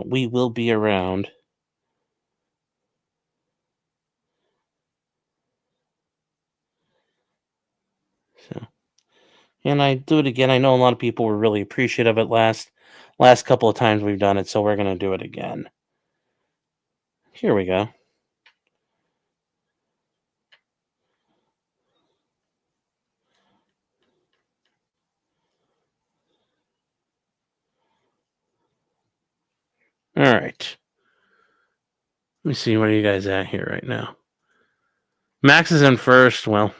we will be around. So, and I do it again. I know a lot of people were really appreciative of it last couple of times we've done it, so we're going to do it again. Here we go. All right. Let me see, where are you guys at here right now? Max is in first. Well,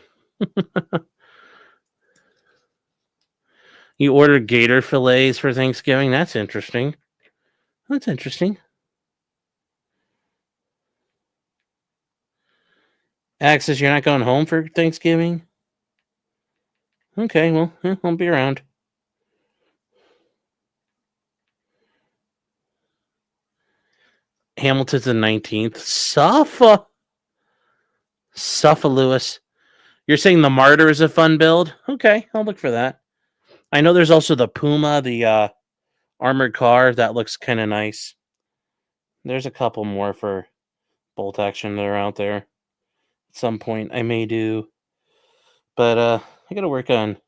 you ordered gator fillets for Thanksgiving. That's interesting. That's interesting. Alex says you're not going home for Thanksgiving? Okay, well, I'll be around. Hamilton's the 19th. Suffa Lewis. You're saying the Martyr is a fun build? Okay, I'll look for that. I know there's also the Puma, the armored car. That looks kind of nice. There's a couple more for bolt action that are out there. At some point I may do. But I got to work on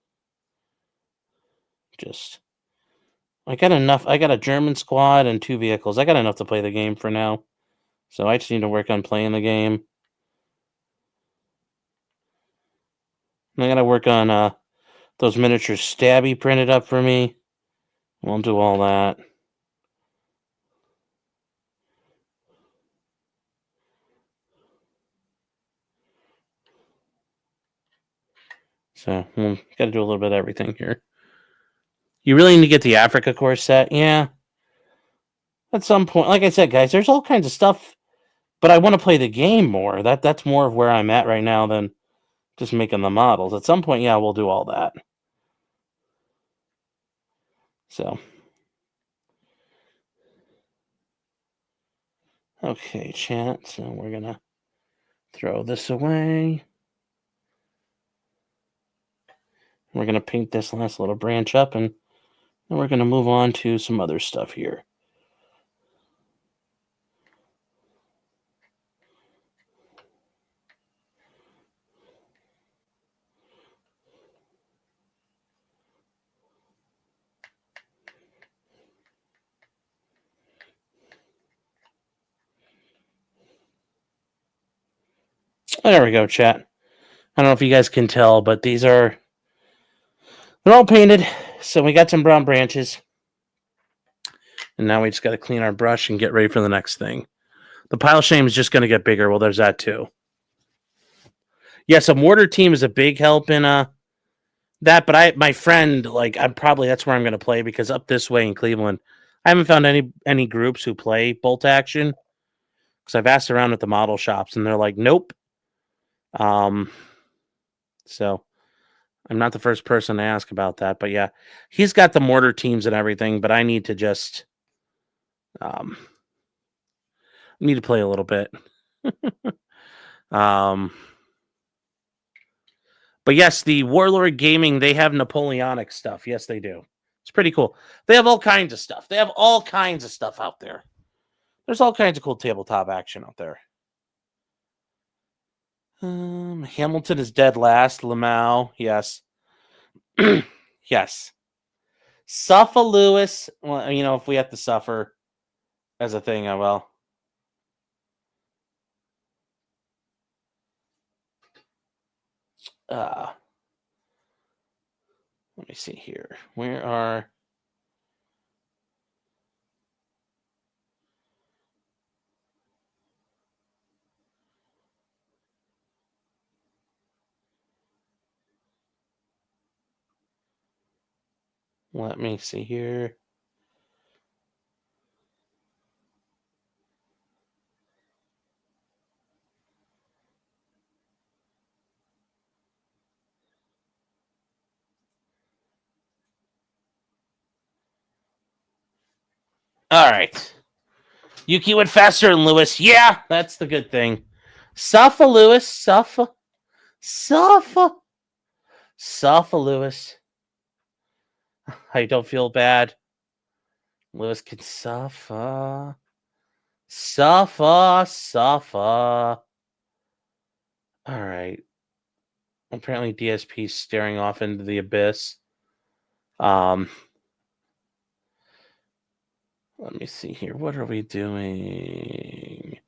I got enough. I got a German squad and 2 vehicles. I got enough to play the game for now. So I just need to work on playing the game. And I got to work on those miniatures Stabby printed up for me. We'll do all that. So we'll got to do a little bit of everything here. You really need to get the Africa core set? Yeah. At some point, like I said, guys, there's all kinds of stuff, but I want to play the game more. That's more of where I'm at right now than just making the models. At some point, yeah, we'll do all that. So, okay, chat. So we're gonna throw this away. We're gonna paint this last little branch up, and then we're gonna move on to some other stuff here. There we go, chat. I don't know if you guys can tell, but they're all painted. So we got some brown branches. And now we just got to clean our brush and get ready for the next thing. The pile shame is just going to get bigger. Well, there's that too. Yes, a mortar team is a big help in that, but my friend, like, that's where I'm going to play, because up this way in Cleveland, I haven't found any groups who play bolt action, because I've asked around at the model shops and they're like, nope. So I'm not the first person to ask about that, but yeah, he's got the mortar teams and everything, but I need to just need to play a little bit. But yes, the Warlord Gaming, they have Napoleonic stuff. Yes, they do. It's pretty cool. They have all kinds of stuff. They have all kinds of stuff out there. There's all kinds of cool tabletop action out there. Hamilton is dead last. Lamau, yes. Yes. Suffer Lewis. Well, if we have to suffer as a thing, I will. Let me see here. Where are... Let me see here. All right. Yuki went faster than Lewis. Yeah, that's the good thing. Suffer, Lewis. Suffer. Lewis. I don't feel bad. Lewis can suffer. Suffer. All right. Apparently DSP's staring off into the abyss. Let me see here. What are we doing?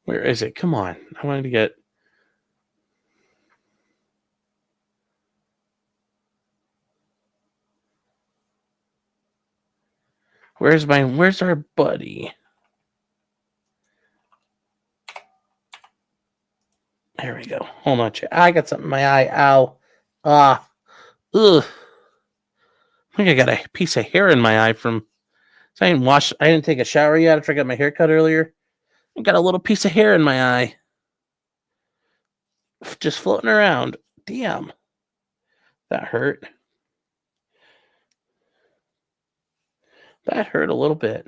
Where is it? Come on. I wanted to get... Where's our buddy? There we go. Hold on. I got something in my eye. Ow. Ugh. I think I got a piece of hair in my eye from... So I didn't take a shower yet after I got my hair cut earlier. I got a little piece of hair in my eye. Just floating around. Damn. That hurt. That hurt a little bit.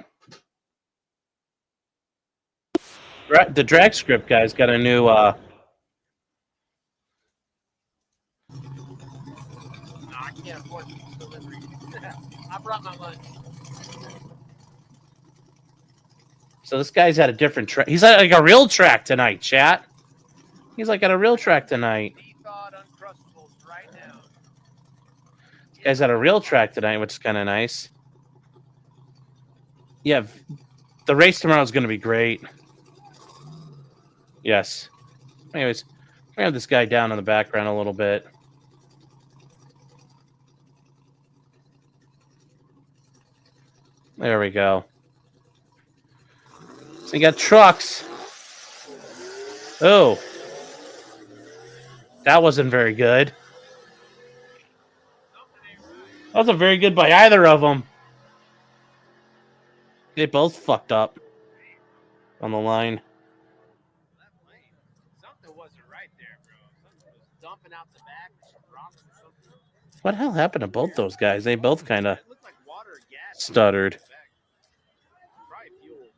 The drag script guy's got a new... No, I can't afford delivery. I brought my lunch. So this guy's at a different track. He's at like a real track tonight, chat. He's like at a real track tonight. This guy's at a real track tonight, which is kind of nice. Yeah, the race tomorrow is going to be great. Yes. Anyways, we have this guy down in the background a little bit. There we go. So you got trucks. Oh, That wasn't very good. That wasn't very good by either of them. They both fucked up on the line. Something wasn't right there, bro. Something was dumping out the back, some rocks or something. What the hell happened to both those guys? They both kind of It looked like water or gas. stuttered. Probably fuel.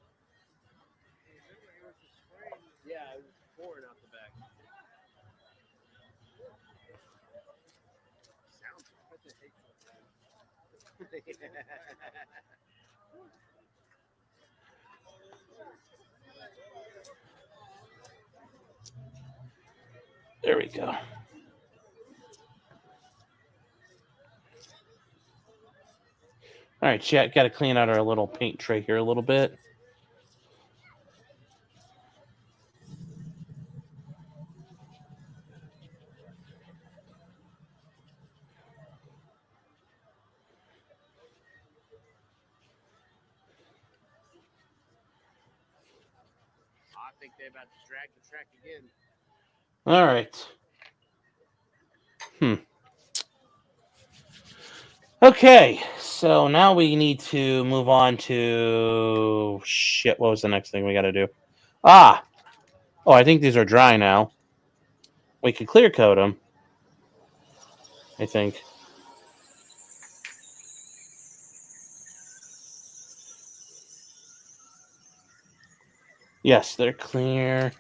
Yeah, it was pouring out the back. Sounds There we go. All right, chat. Got to clean out our little paint tray here a little bit. I think they're about to drag the track again. All right. Okay, so now we need to move on to shit. What was the next thing we got to do? Oh, I think these are dry now. We could clear coat them. I think. Yes, they're clear.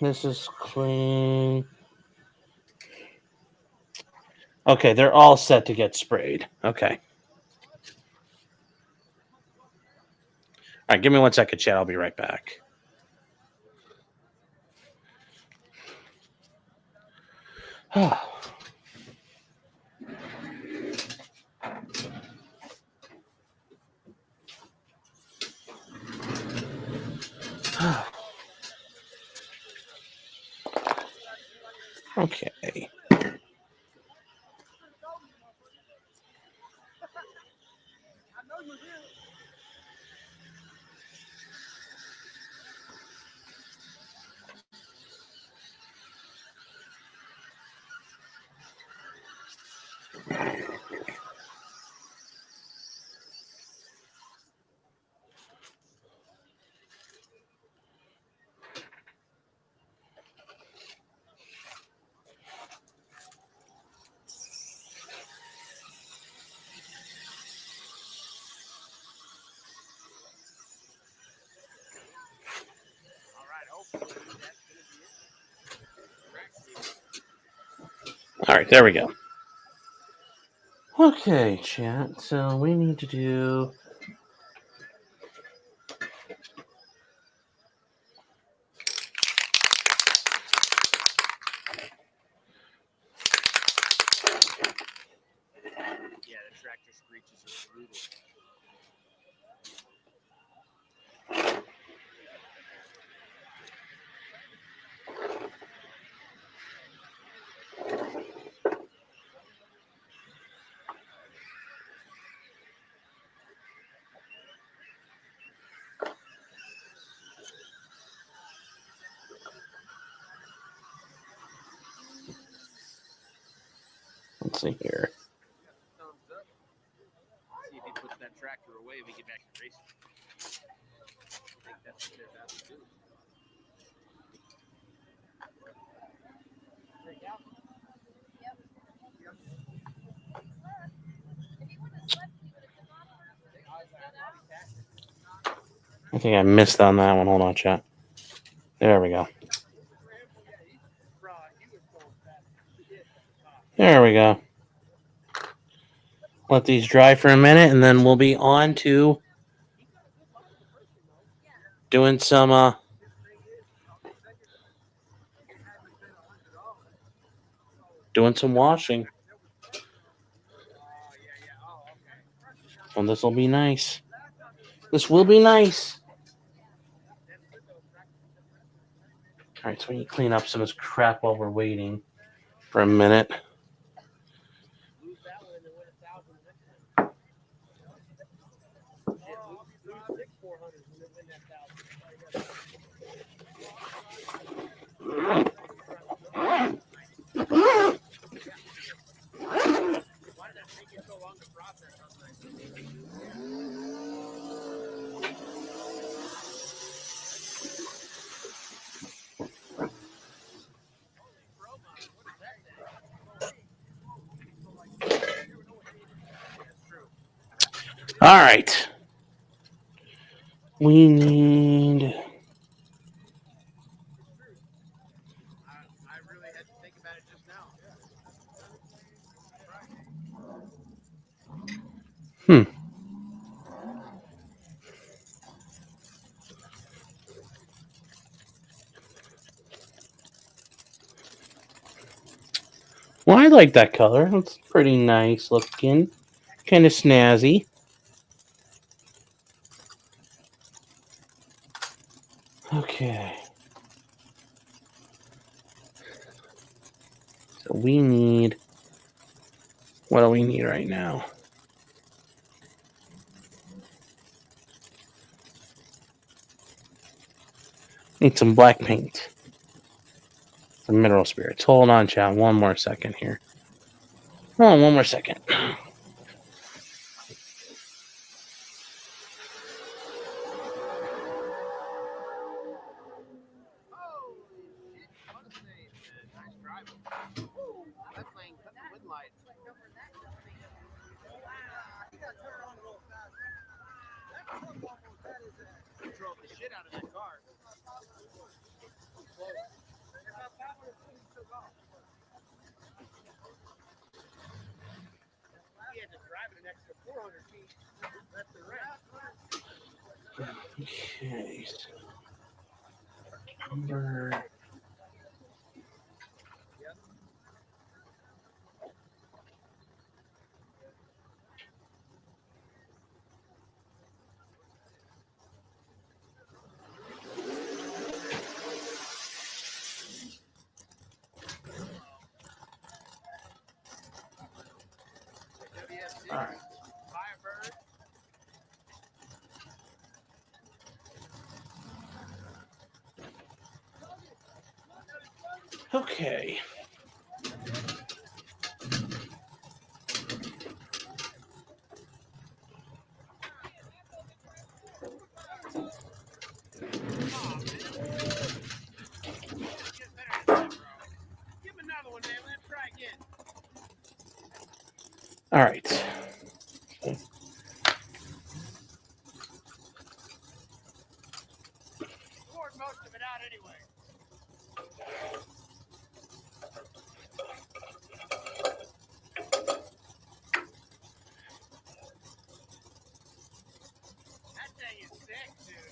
This is clean. Okay, they're all set to get sprayed. Okay. All right, give me 1 second, chat. I'll be right back. Okay. All right, there we go. Okay, chat. So we need to do. Yeah, the tractor screeches are brutal. Let's see here. Thumbs up. See if he puts that tractor away and we get back to racing. I think that's what they're about to do. I think I missed on that one. Hold on, chat. There we go. There we go. Let these dry for a minute, and then we'll be on to doing some washing. And this will be nice. This will be nice. All right, so we need to clean up some of this crap while we're waiting for a minute. All right. We need. I really had to think about it just now. Well, I like that color. It's pretty nice looking. Kind of snazzy. Okay. So we need. What do we need right now? Need some black paint. Some mineral spirits. Hold on, chat. One more second here. Hold on, one more second. Holy shit! What a save, man. Nice drive. That plane cut the wind light. He drove the shit out of that car. He had to drive it an extra 400 feet left and right. Okay. Number. WS6, All right. Firebird. Okay. Get better than that, bro. Give him another one, man. Let's try again. All right. Poured most of it out anyway. That thing is sick, dude.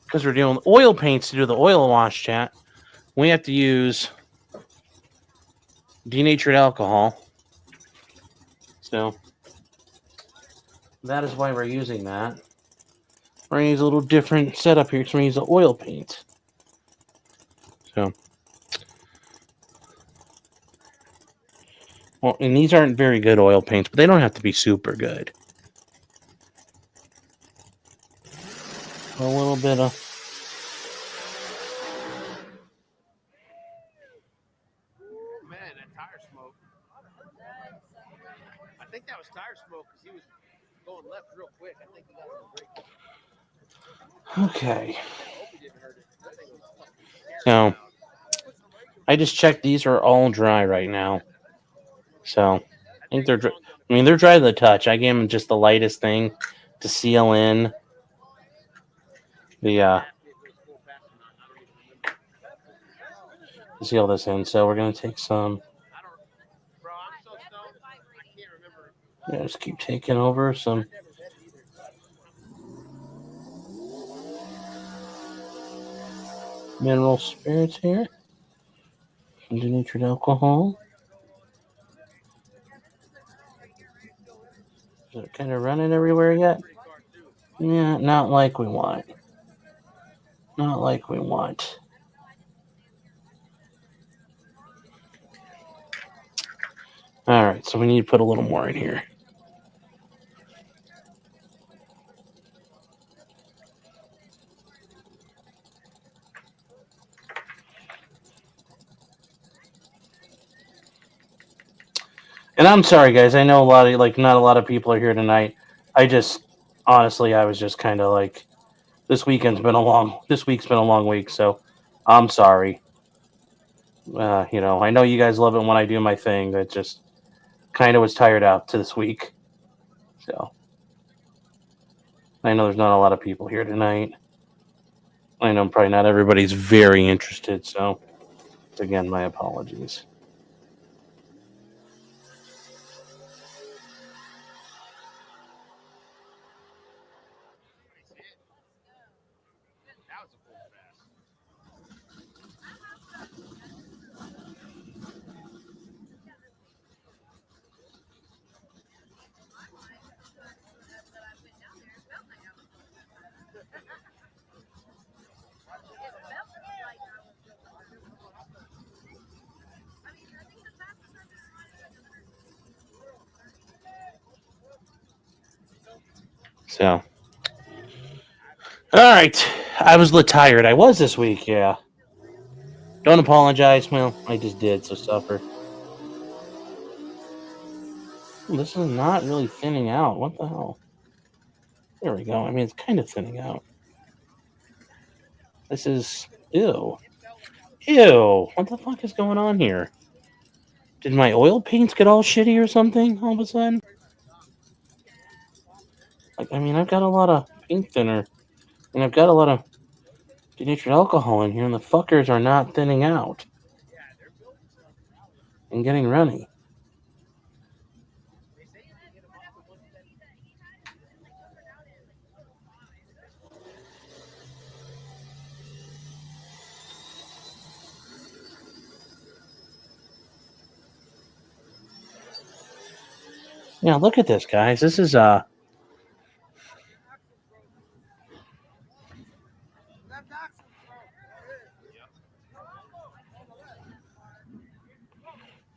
Because we're dealing with oil paints to do the oil wash, chat, we have to use denatured alcohol. So that is why we're using that. We're going to use a little different setup here because we're going to use the oil paint. So, well, and these aren't very good oil paints, but they don't have to be super good. A little bit of. Ooh, man, that tire smoke. I think that was tire smoke because he was going left real quick. I think he got on the brake. Okay. I hope he didn't hurt it. That thing was fucking scary So, loud. I just checked. These are all dry right now. So, I think they're dry. I mean, they're dry to the touch. I gave them just the lightest thing to seal in the seal this in. So we're gonna take some. Bro, I'm so stoned. I can't remember. Yeah, just keep taking over some mineral spirits here. Some denatured alcohol. Is it kind of running everywhere yet? Yeah, not like we want. Not like we want. All right, so we need to put a little more in here. And I'm sorry, guys. I know not a lot of people are here tonight. I just, honestly, I was just kind of like, this week's been a long week, so I'm sorry. I know you guys love it when I do my thing. That just kind of was tired out to this week. So I know there's not a lot of people here tonight. I know probably not everybody's very interested. So again, my apologies. That was a full fast. So, all right. I was a little tired. I was this week. Yeah. Don't apologize. Well, I just did. So suffer. This is not really thinning out. What the hell? There we go. I mean, it's kind of thinning out. This is ew. Ew. What the fuck is going on here? Did my oil paints get all shitty or something all of a sudden? I mean, I've got a lot of paint thinner, and I've got a lot of denatured alcohol in here, and the fuckers are not thinning out and getting runny. Yeah, look at this, guys. This is yeah,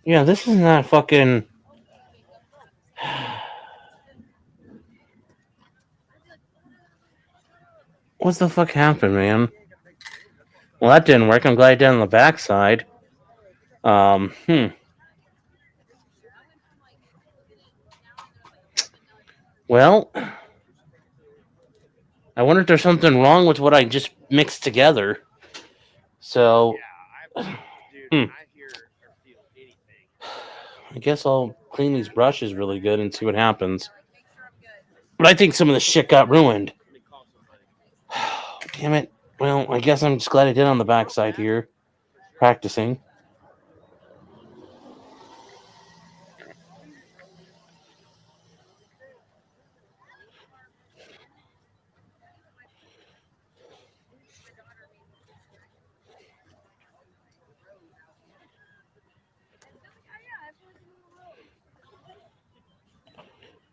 this is not fucking. What the fuck happened, man? Well, that didn't work. I'm glad I did on the backside. Well, I wonder if there's something wrong with what I just mixed together. So, Dude, I hear or feel anything. I guess I'll clean these brushes really good and see what happens. But I think some of the shit got ruined. Let me call somebody. Damn it. Well, I guess I'm just glad I did on the backside here, practicing.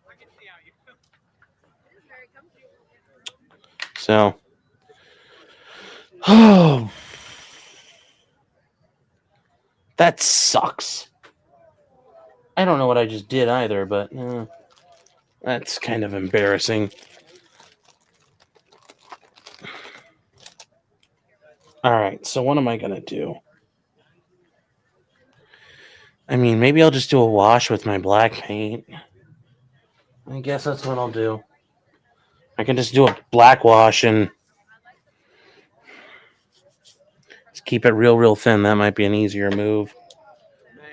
I can see how you feel. So, oh, that sucks. I don't know what I just did either, but that's kind of embarrassing. All right, so what am I going to do? I mean, maybe I'll just do a wash with my black paint. I guess that's what I'll do. I can just do a black wash and just keep it real thin. That might be an easier move. Man.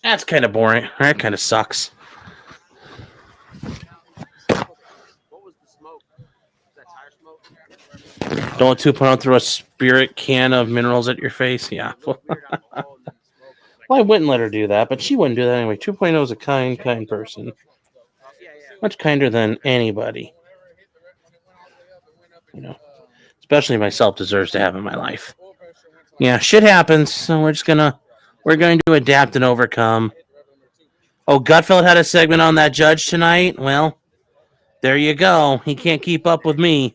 That's kind of boring. That kind of sucks. What was the smoke? Was that tire smoke? Don't 2.0 throw a spirit can of minerals at your face? Yeah. It looked weird on the wall and then smoke. I was like, Well, I wouldn't let her do that, but she wouldn't do that anyway. 2.0 is a kind person. yeah. Much kinder than anybody. Especially myself deserves to have in my life. Yeah, shit happens, so we're going to adapt and overcome. Oh, Gutfeld had a segment on that judge tonight? Well, there you go. He can't keep up with me.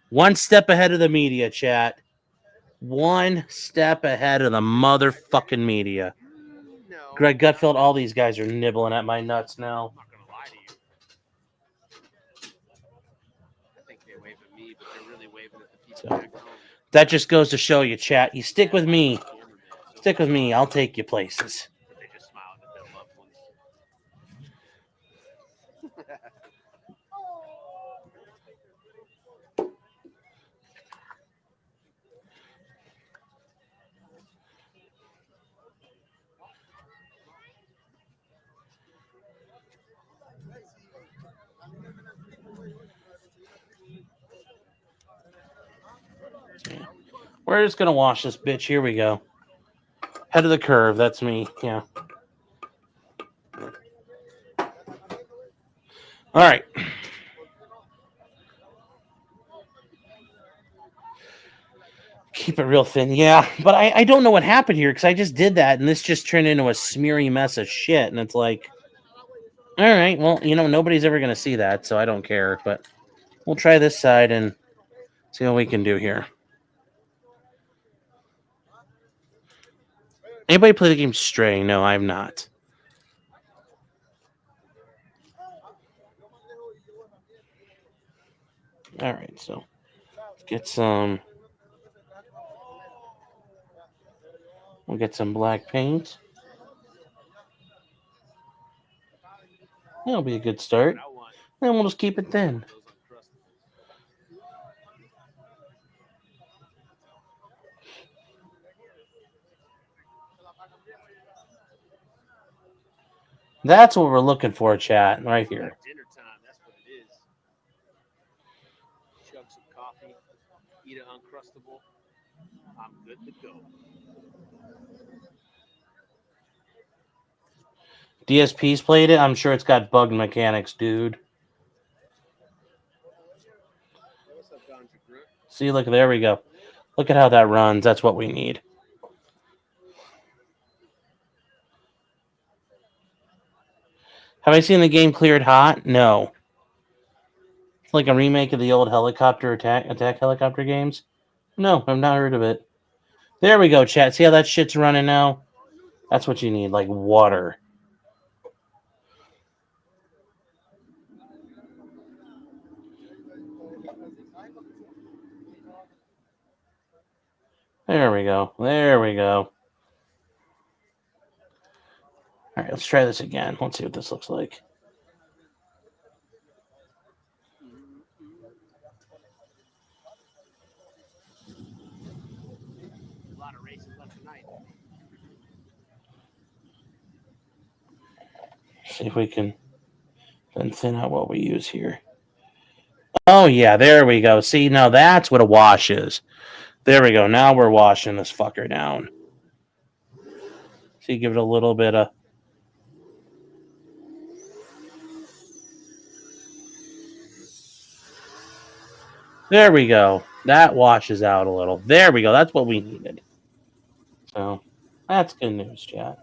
One step ahead of the media, chat. One step ahead of the motherfucking media. No. Greg Gutfeld, all these guys are nibbling at my nuts now. I'm not going to lie to you. I think they wave at me, but they're really waving at the people back home. That just goes to show you, chat. You stick with me. Stick with me. I'll take you places. But they just smiled at their loved ones. We're just gonna wash this bitch. Here we go. Head of the curve. That's me. Yeah. All right. Keep it real thin. Yeah, but I don't know what happened here because I just did that and this just turned into a smeary mess of shit. And it's like, all right, well, nobody's ever gonna see that, so I don't care. But we'll try this side and see what we can do here. Anybody play the game Stray? No, I'm not. All right, so let's get some. We'll get some black paint. That'll be a good start. Then we'll just keep it thin. That's what we're looking for, chat, right here. Dinner time, that's what it is. Chug some coffee, eat an Uncrustable. I'm good to go. DSP's played it. I'm sure it's got bugged mechanics, dude. What's up, Don Grunt? See, look, there we go. Look at how that runs. That's what we need. Have I seen the game cleared hot? No. It's like a remake of the old helicopter attack helicopter games. No, I've not heard of it. There we go, chat. See how that shit's running now? That's what you need, like water. There we go. There we go. All right, let's try this again. Let's see what this looks like. A lot of races left tonight. See if we can then thin out what we use here. Oh, yeah, there we go. See, now that's what a wash is. There we go. Now we're washing this fucker down. See, give it a little bit of... There we go. That washes out a little. There we go. That's what we needed. So, that's good news, chat.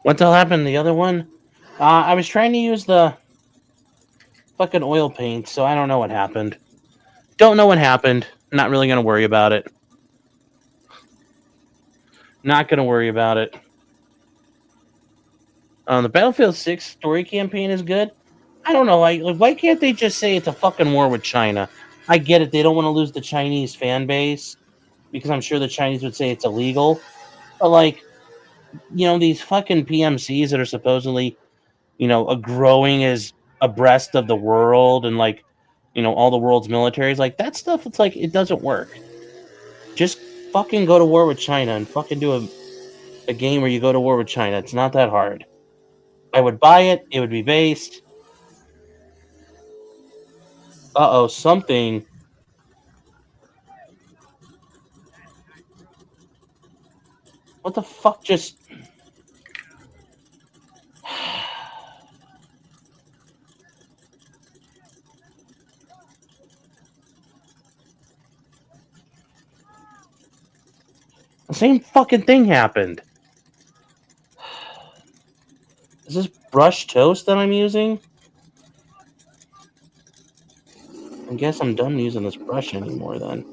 What the hell happened? The other one? I was trying to use the fucking oil paint, so I don't know what happened. Don't know what happened. Not really going to worry about it. Not going to worry about it. The Battlefield 6 story campaign is good. I don't know. Like, why can't they just say it's a fucking war with China? I get it. They don't want to lose the Chinese fan base because I'm sure the Chinese would say it's illegal. But, like, these fucking PMCs that are supposedly, growing as abreast of the world and, like, all the world's militaries, like, that stuff, it's like, it doesn't work. Just fucking go to war with China and fucking do a game where you go to war with China. It's not that hard. I would buy it. It would be based. Uh-oh, something. What the fuck just... The same fucking thing happened. Is this brushed toast that I'm using? I guess I'm done using this brush anymore then.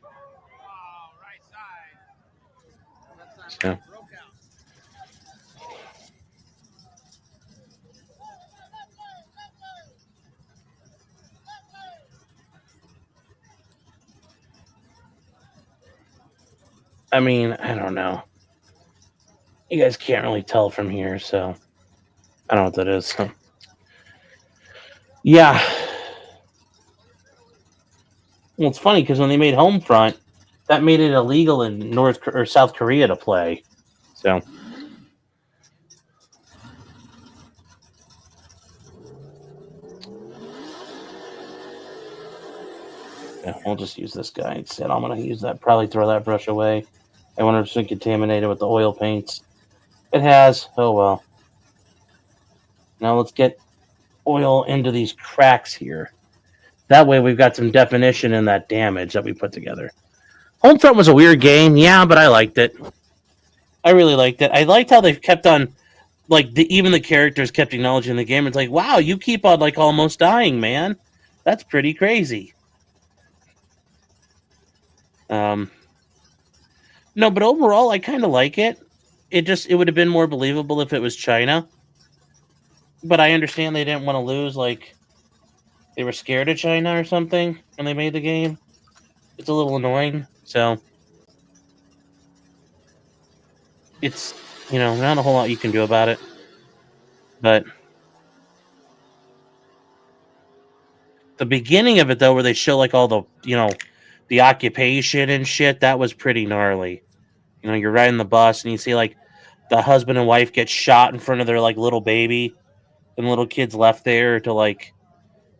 Oh, right side. Left side So, broke out. I mean, I don't know. You guys can't really tell from here, so I don't know what that is. So. Yeah. Well, it's funny because when they made Homefront, that made it illegal in North or South Korea to play. So. Yeah, we'll just use this guy instead. I'm going to use that. Probably throw that brush away. I wonder if it's been contaminated with the oil paints. It has. Oh, well. Now let's get oil into these cracks here. That way we've got some definition in that damage that we put together. Homefront was a weird game, yeah, but I liked it. I really liked it. I liked how they kept on, like, even the characters kept acknowledging the game. It's like, wow, you keep on, like, almost dying, man. That's pretty crazy. No, but overall, I kind of like it. It would have been more believable if it was China. But I understand they didn't want to lose, like, they were scared of China or something when they made the game. It's a little annoying, so it's, not a whole lot you can do about it. But the beginning of it, though, where they show, like, all the, the occupation and shit, that was pretty gnarly. You're riding the bus and you see, like, the husband and wife get shot in front of their, like, little baby, and little kids left there to, like,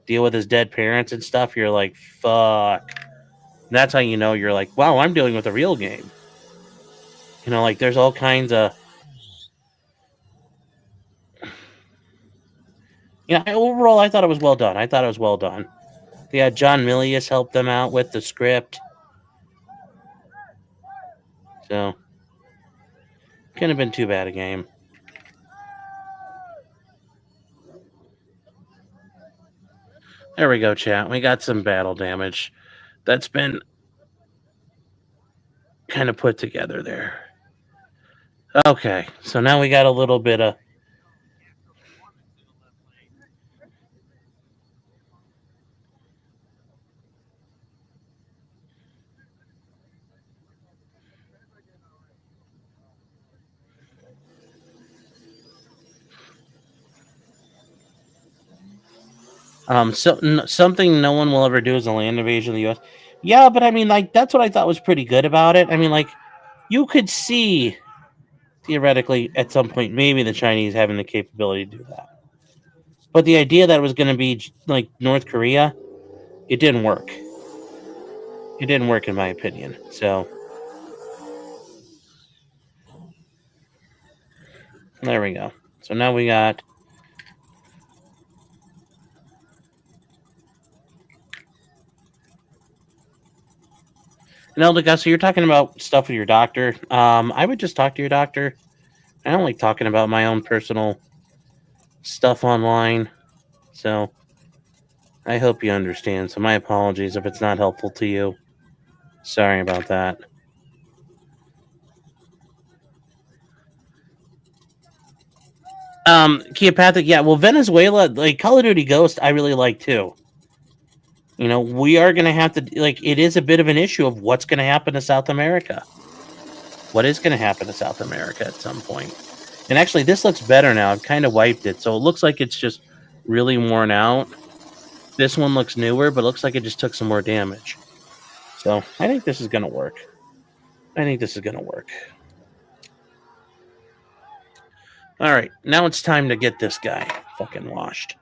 deal with his dead parents and stuff. You're like, fuck. And that's how you know you're like, wow, I'm dealing with a real game. Like, there's all kinds of... overall, I thought it was well done. They had John Milius help them out with the script. So, couldn't have been too bad a game. There we go, chat. We got some battle damage that's been kind of put together there. Okay, so now we got a little bit of... something no one will ever do is a land invasion of the U.S. Yeah, but I mean, like, that's what I thought was pretty good about it. I mean, like, you could see, theoretically, at some point, maybe the Chinese having the capability to do that. But the idea that it was going to be, like, North Korea, it didn't work. It didn't work, in my opinion. So, there we go. So now we got... Elder Gus, so you're talking about stuff with your doctor. I would just talk to your doctor. I don't like talking about my own personal stuff online. So I hope you understand. So my apologies if it's not helpful to you. Sorry about that. Keopathic, yeah. Well, Venezuela, like Call of Duty Ghost, I really like too. We are going to have to, like, it is a bit of an issue of what's going to happen to South America. What is going to happen to South America at some point? And actually, this looks better now. I've kind of wiped it, so it looks like it's just really worn out. This one looks newer, but it looks like it just took some more damage. So I think this is going to work. All right, now it's time to get this guy fucking washed.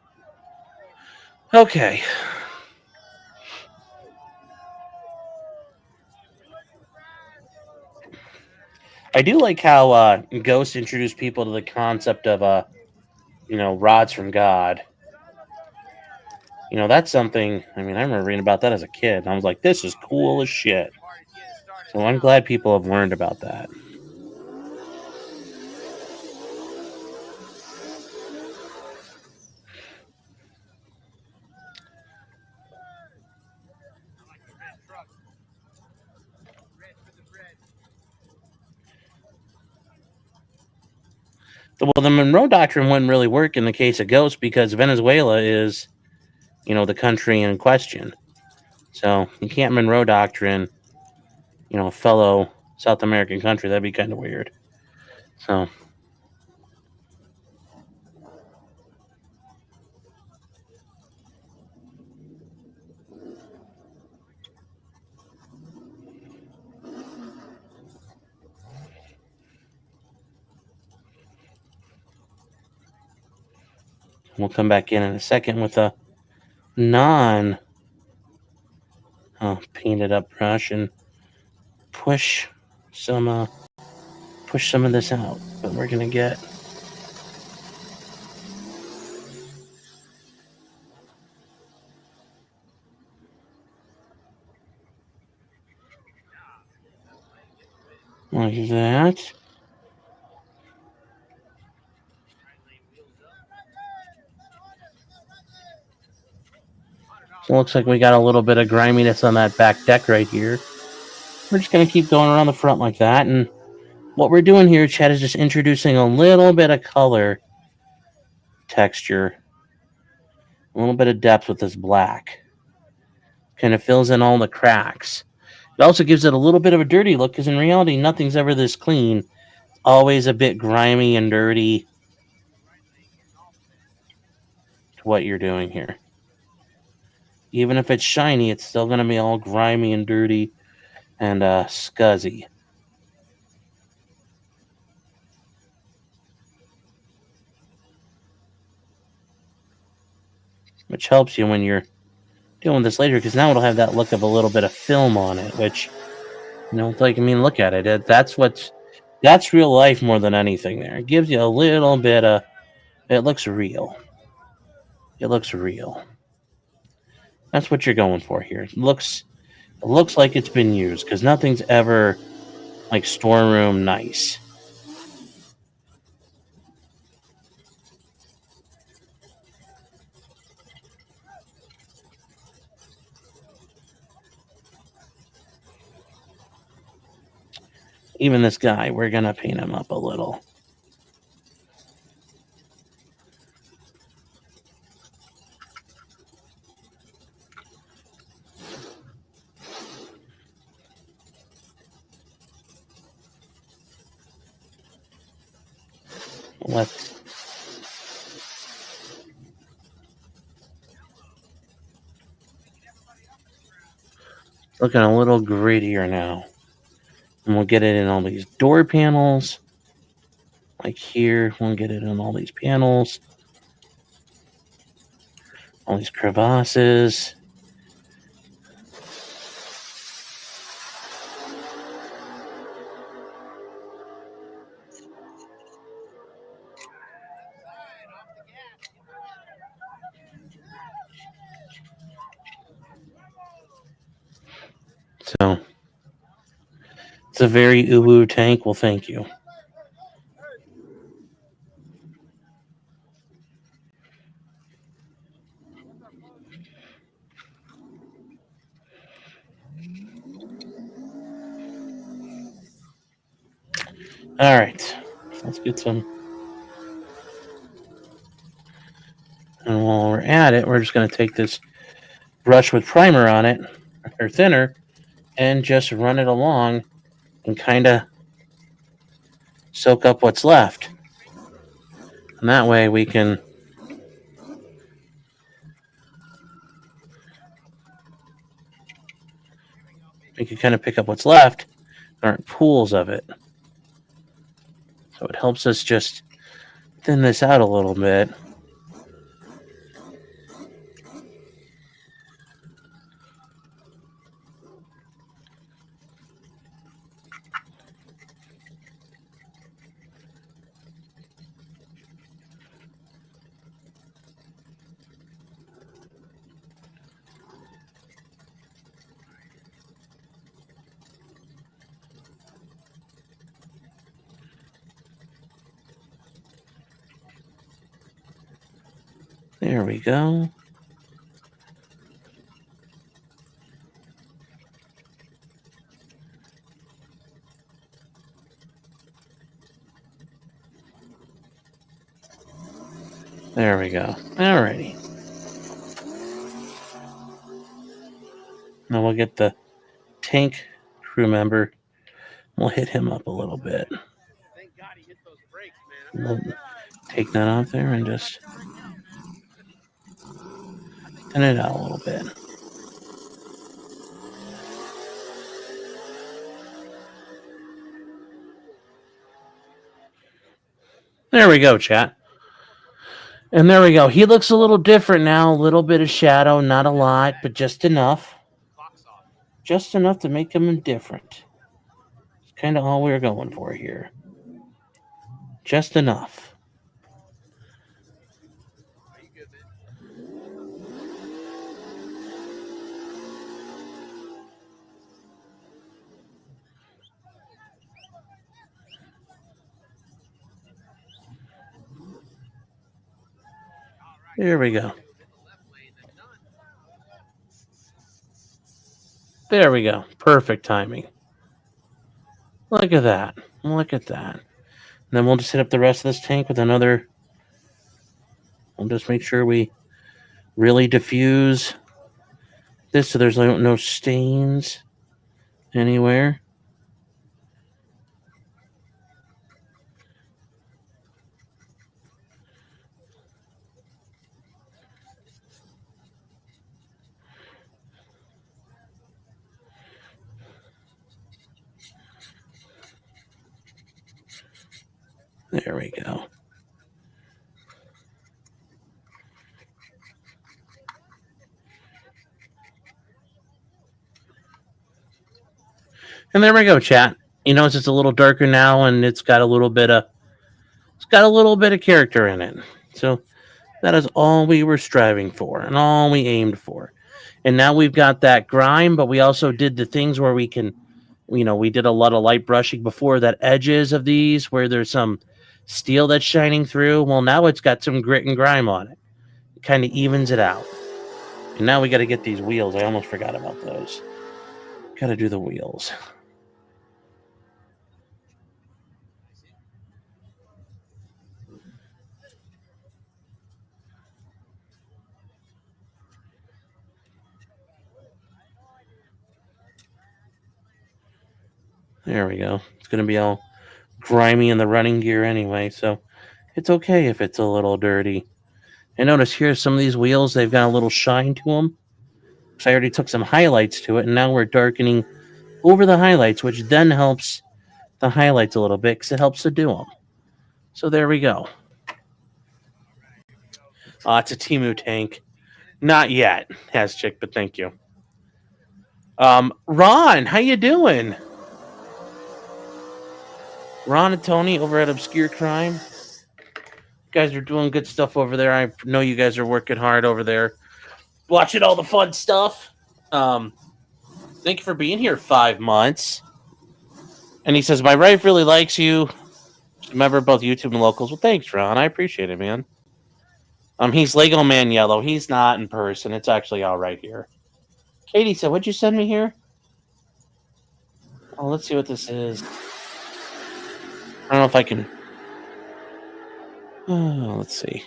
Okay. I do like how Ghost introduced people to the concept of, rods from God. That's something, I mean, I remember reading about that as a kid, and I was like, this is cool as shit. So I'm glad people have learned about that. I like the red truck. Red for the bread. Well, the Monroe Doctrine wouldn't really work in the case of Ghost because Venezuela is, the country in question. So you can't Monroe Doctrine, a fellow South American country. That'd be kind of weird. So we'll come back in a second with a non painted up brush and push some of this out. But we're gonna get like that. So it looks like we got a little bit of griminess on that back deck right here. We're just going to keep going around the front like that. And what we're doing here, Chad, is just introducing a little bit of color texture, a little bit of depth with this black. Kind of fills in all the cracks. It also gives it a little bit of a dirty look because in reality, nothing's ever this clean. It's always a bit grimy and dirty to what you're doing here. Even if it's shiny, it's still going to be all grimy and dirty and scuzzy. Which helps you when you're doing this later, because now it'll have that look of a little bit of film on it, which, it's like, look at it. That's real life more than anything there. It gives you a little bit of, it looks real. It looks real. That's what you're going for here. It looks like it's been used, because nothing's ever like storeroom nice. Even this guy, we're going to paint him up a little. Looking a little grittier now. And we'll get it in all these door panels. Like here, we'll get it in all these panels. All these crevasses. So, it's a very uwu tank. Well, thank you. All right, let's get some. And while we're at it, we're just going to take this brush with primer on it, or thinner, and just run it along and kind of soak up what's left. And that way we can kind of pick up what's left. There aren't pools of it. So it helps us just thin this out a little bit. There we go. There we go. Alrighty. Now we'll get the tank crew member. We'll hit him up a little bit. Thank God he hit those brakes, man. We'll take that off there and just thin it out a little bit. There we go, chat. And there we go. He looks a little different now. A little bit of shadow, not a lot, but just enough. Clock's off. Just enough to make him different. It's kind of all we're going for here. Just enough. Are you good, man? There we go. In the left lane, then none. There we go. Perfect timing. Look at that. Look at that. And then we'll just hit up the rest of this tank with another. We'll just make sure we really diffuse this so there's no stains anywhere. There we go. And there we go, chat. You know, it's just a little darker now, and it's got a little bit of character in it. So that is all we were striving for and all we aimed for. And now we've got that grime, but we also did the things where we can, you know, we did a lot of light brushing before that edges of these where there's some steel that's shining through. Well, now it's got some grit and grime on it. It kind of evens it out. And now we got to get these wheels. I almost forgot about those. Got to do the wheels. There we go. It's going to be all grimy in the running gear anyway, so it's okay if it's a little dirty. And notice here, some of these wheels, they've got a little shine to them. So I already took some highlights to it, and now we're darkening over the highlights, which then helps the highlights a little bit because it helps to do them. So there we go. It's a Temu tank. Not yet, has chick, but thank you. Ron, how you doing? Ron and Tony over at Obscure Crime. You guys are doing good stuff over there. I know you guys are working hard over there, watching all the fun stuff. Thank you for being here 5 months. And he says, my wife really likes you. Remember both YouTube and locals. Well, thanks, Ron. I appreciate it, man. He's Lego Man Yellow. He's not in person. It's actually all right here. Katie said, what'd you send me here? Oh, let's see what this is. I don't know if I can. Oh, let's see.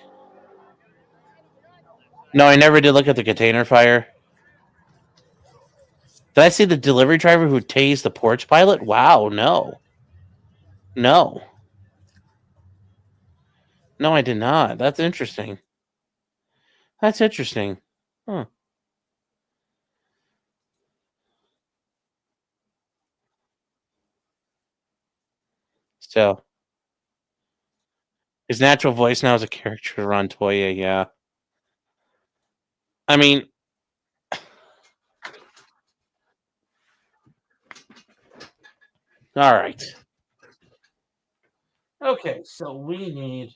No, I never did look at the container fire. Did I see the delivery driver who tased the porch pilot? Wow, no. No. No, I did not. That's interesting. That's interesting. Huh. So, his natural voice now is a character on Toya, yeah. I mean, all right. Okay, so we need.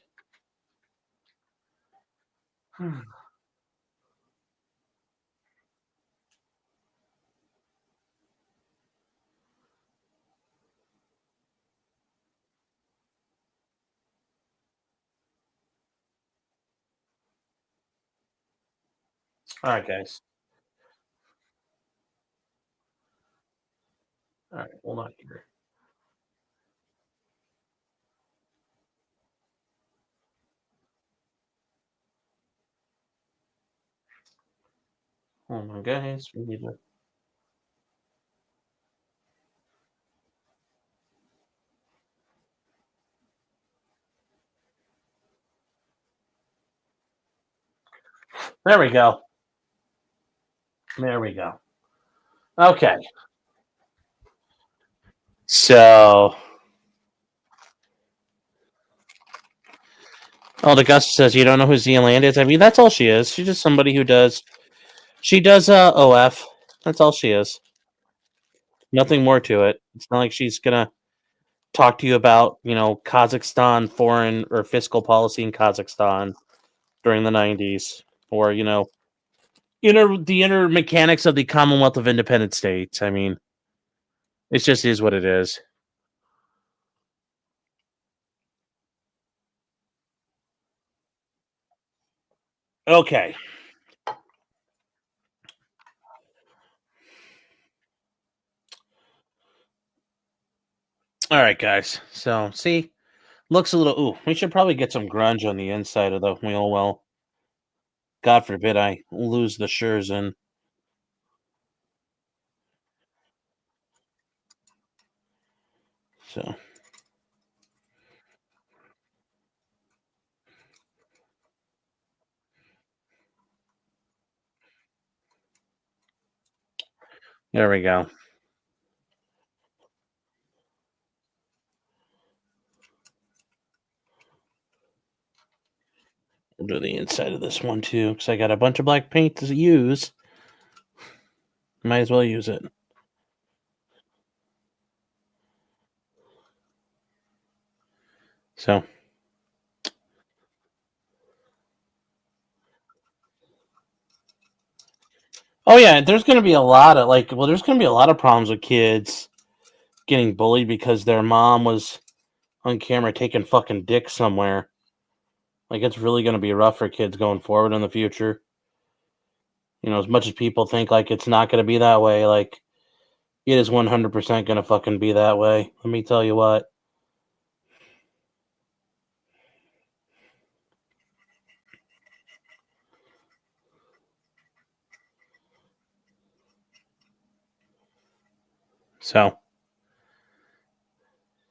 All right, guys. All right, hold on here. Hold on, guys. We need to. There we go. There we go. Okay. So, oh, the Gus says you don't know who Zealand is. I mean, that's all she is. She's just somebody who does. She does OF. That's all she is. Nothing more to it. It's not like she's gonna talk to you about Kazakhstan foreign or fiscal policy in Kazakhstan during the '90s, or the inner mechanics of the Commonwealth of Independent States. I mean, it just is what it is. Okay. All right, guys. So, see, looks a little. Ooh, we should probably get some grunge on the inside of the wheel well. God forbid I lose the Scherzen. So, there we go. We'll do the inside of this one too, because I got a bunch of black paint to use. Might as well use it. So, oh yeah, there's going to be a lot of there's going to be a lot of problems with kids getting bullied because their mom was on camera taking fucking dick somewhere. Like, it's really going to be rough for kids going forward in the future. As much as people think like it's not going to be that way, like it is 100% going to fucking be that way. Let me tell you what. So,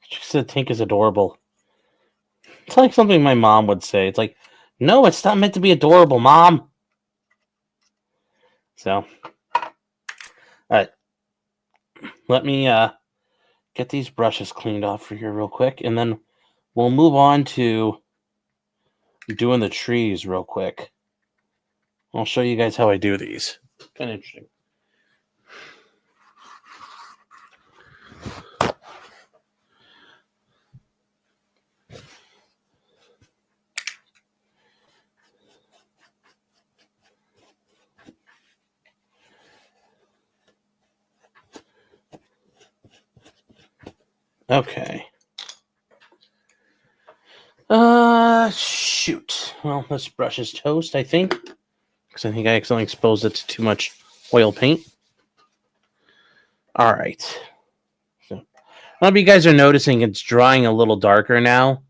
she said Tink is adorable. It's like something my mom would say. It's like, no, it's not meant to be adorable, Mom. So, all right. Let me get these brushes cleaned off for here real quick, and then we'll move on to doing the trees real quick. I'll show you guys how I do these. Kind of interesting. Okay. Shoot. Well, this brush is toast, I think. Because I think I accidentally exposed it to too much oil paint. All right. So, a lot of you guys are noticing it's drying a little darker now.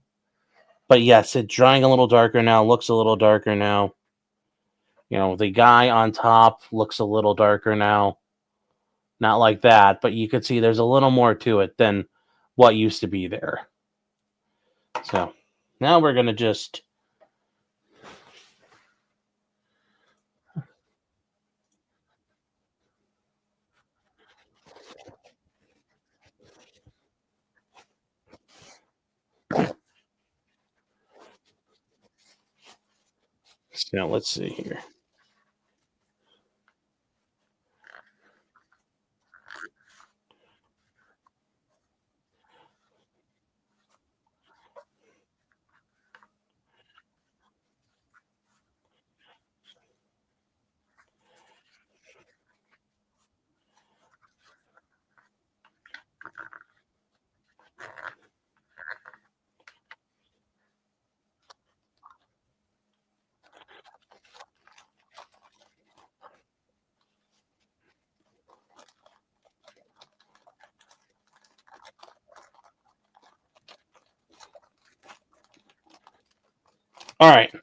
But yes, it's drying a little darker now, looks a little darker now. The guy on top looks a little darker now. Not like that, but you could see there's a little more to it than what used to be there. So now we're going to just... So let's see here. All right.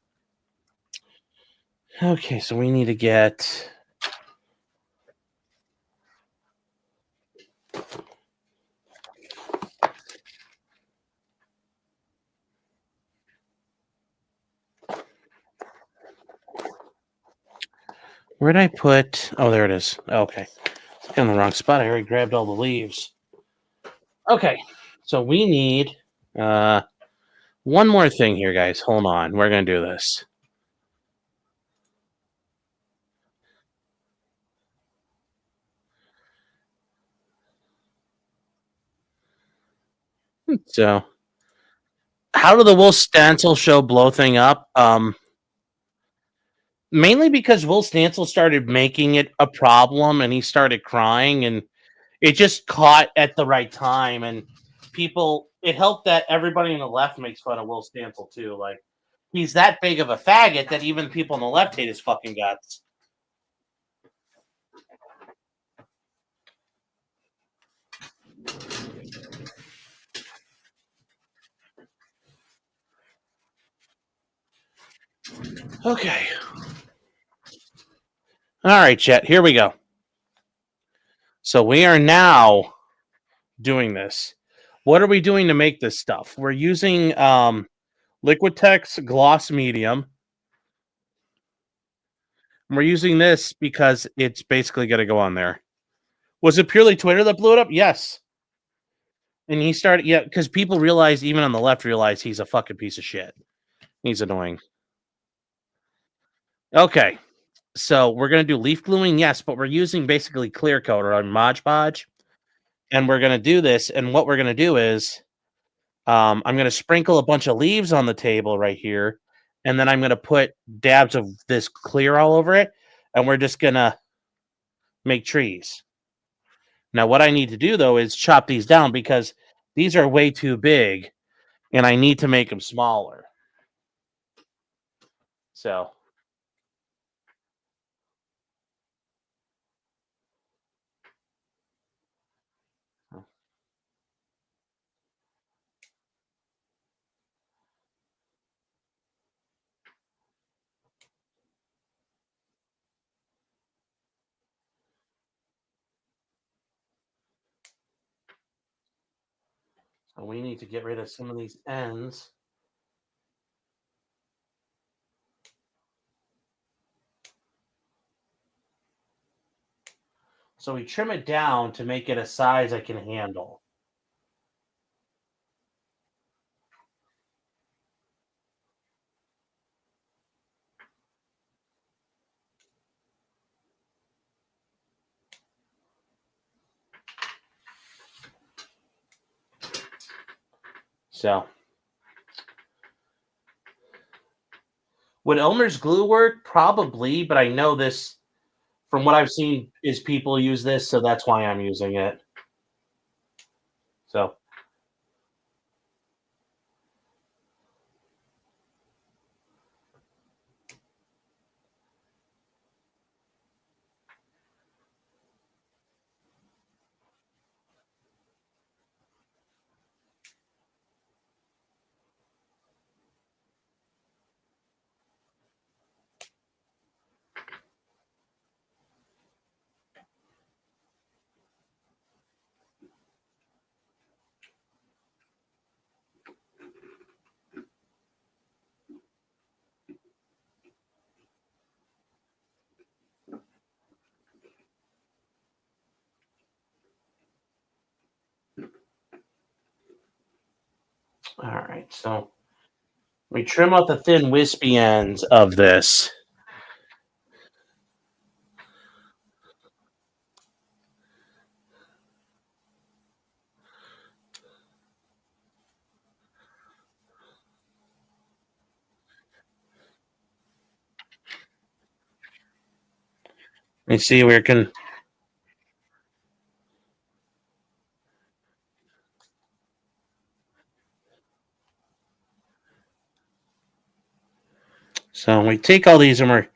Okay, so we need to get. Where'd I put? Oh, there it is. Okay. It's in the wrong spot. I already grabbed all the leaves. Okay. So we need one more thing here, guys. Hold on. We're going to do this. So, how did the Will Stancil show blow thing up? Mainly because Will Stancil started making it a problem and he started crying, and it just caught at the right time. And people, it helped that everybody on the left makes fun of Will Stancil too. Like, he's that big of a faggot that even people on the left hate his fucking guts. Okay. All right, Chet, here we go. So we are now doing this. What are we doing to make this stuff? We're using Liquitex Gloss Medium. We're using this because it's basically going to go on there. Was it purely Twitter that blew it up? Yes. And he started, yeah, because people realize, even on the left, realize he's a fucking piece of shit. He's annoying. Okay. So we're going to do leaf gluing, yes, but we're using basically clear coat or Mod Podge. And we're going to do this. And what we're going to do is I'm going to sprinkle a bunch of leaves on the table right here. And then I'm going to put dabs of this clear all over it. And we're just going to make trees. Now, what I need to do, though, is chop these down because these are way too big. And I need to make them smaller. So we need to get rid of some of these ends. So we trim it down to make it a size I can handle. So would Elmer's glue work? Probably, but I know this from what I've seen is people use this, so that's why I'm using it. So all right, so we trim out the thin wispy ends of this. You see where it can. So we take all these and we're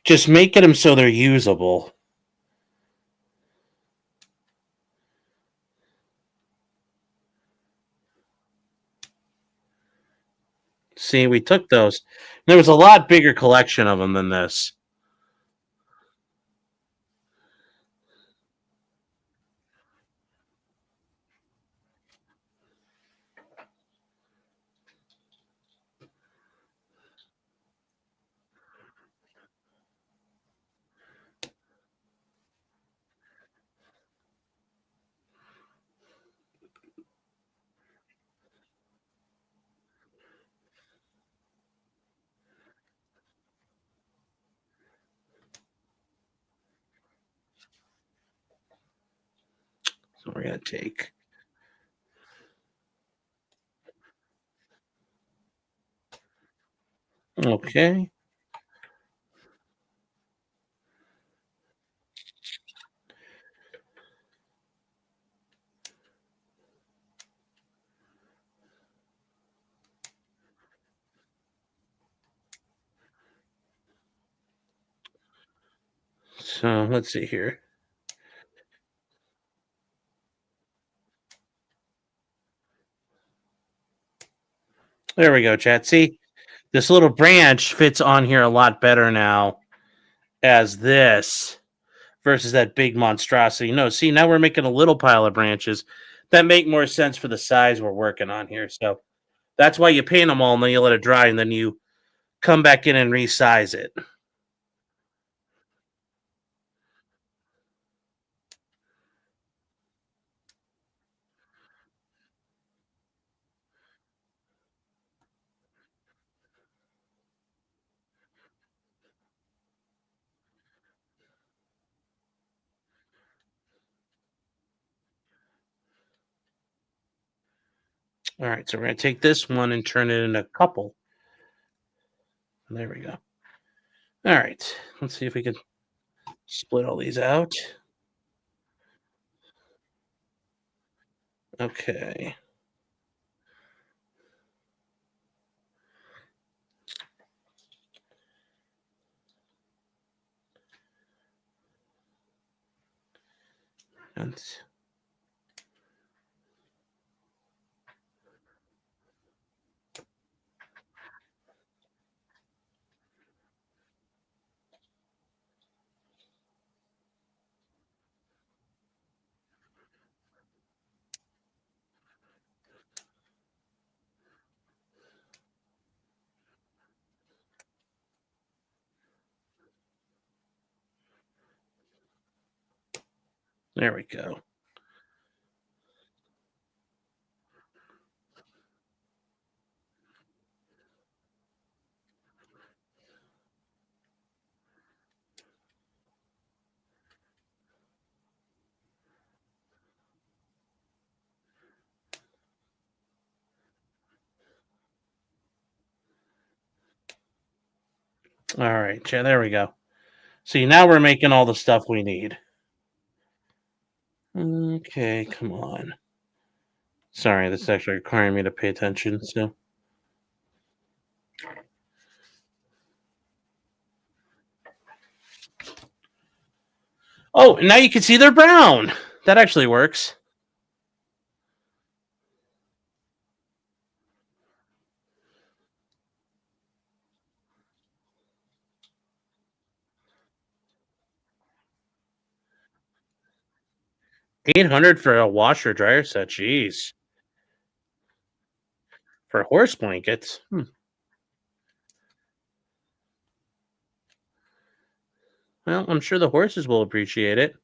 just making them so they're usable. See, we took those. There was a lot bigger collection of them than this. So we're going to take. Okay. So let's see here. There we go, chat. See, this little branch fits on here a lot better now as this versus that big monstrosity. No, see, now we're making a little pile of branches that make more sense for the size we're working on here. So that's why you paint them all and then you let it dry and then you come back in and resize it. All right, so we're going to take this one and turn it into a couple. There we go. All right, let's see if we can split all these out. Okay. And there we go. All right, yeah, there we go. See, now we're making all the stuff we need. Okay, come on. Sorry, this is actually requiring me to pay attention. So, oh, and now you can see they're brown. That actually works. $800 for a washer dryer set. Jeez, for horse blankets. Well, I'm sure the horses will appreciate it.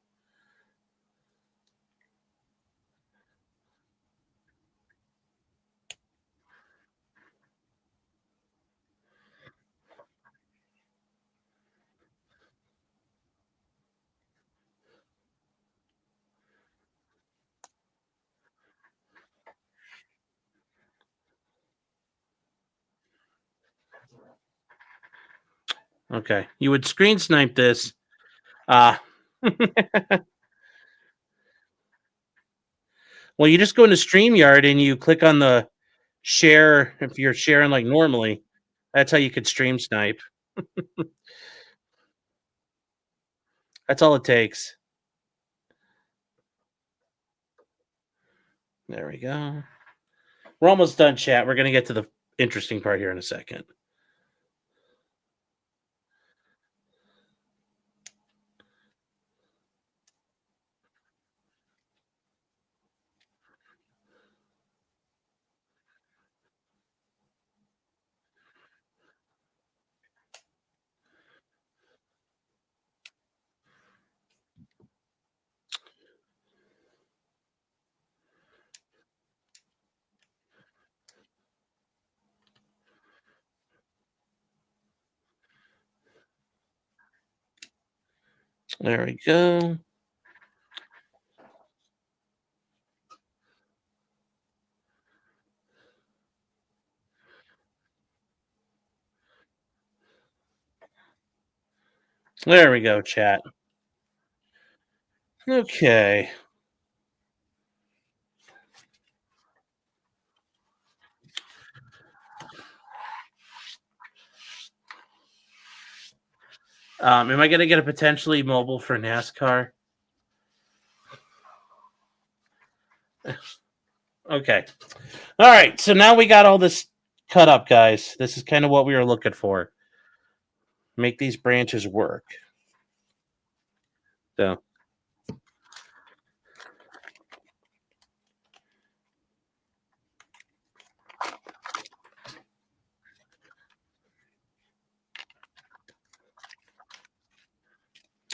Okay, you would screen snipe this. Well, you just go into StreamYard and you click on the share if you're sharing like normally. That's how you could stream snipe. That's all it takes. There we go. We're almost done, chat. We're gonna get to the interesting part here in a second. There we go. There we go, chat. Okay. Am I going to get a potentially mobile for NASCAR? Okay. All right. So now we got all this cut up, guys. This is kind of what we were looking for. Make these branches work. So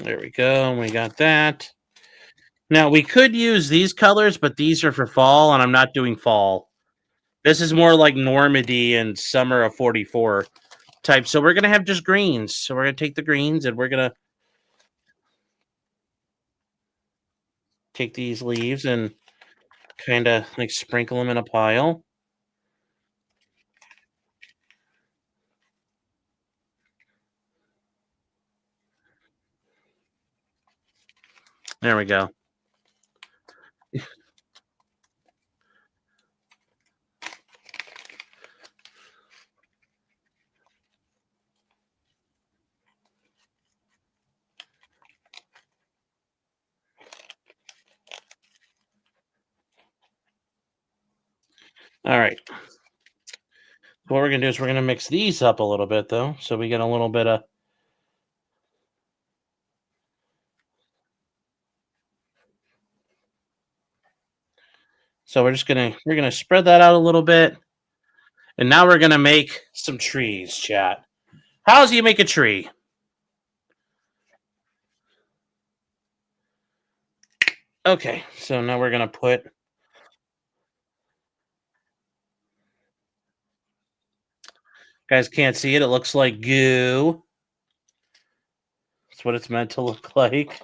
there we go. We got that. Now we could use these colors, but these are for fall, and I'm not doing fall. This is more like Normandy and summer of 44 type. So we're gonna have just greens. So we're gonna take the greens and we're gonna take these leaves and kind of like sprinkle them in a pile. There we go. All right. What we're going to do is we're going to mix these up a little bit, though, so we get a little bit of... So we're going to spread that out a little bit. And now we're going to make some trees, chat. How do you make a tree? Okay, so now we're going to put... Guys can't see it. It looks like goo. That's what it's meant to look like.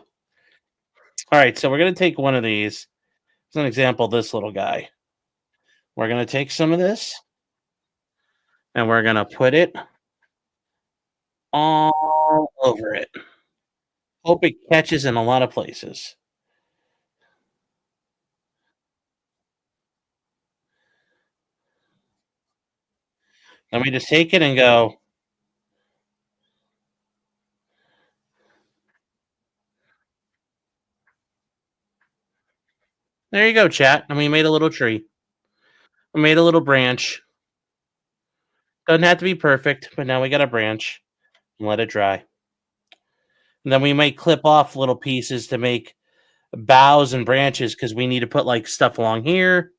All right, so we're going to take one of these. As an example, this little guy. We're going to take some of this, and we're going to put it all over it. Hope it catches in a lot of places. Let me just take it and go. There you go, chat. And we made a little tree. We made a little branch. Doesn't have to be perfect, but now we got a branch. And let it dry. And then we might clip off little pieces to make boughs and branches because we need to put like stuff along here.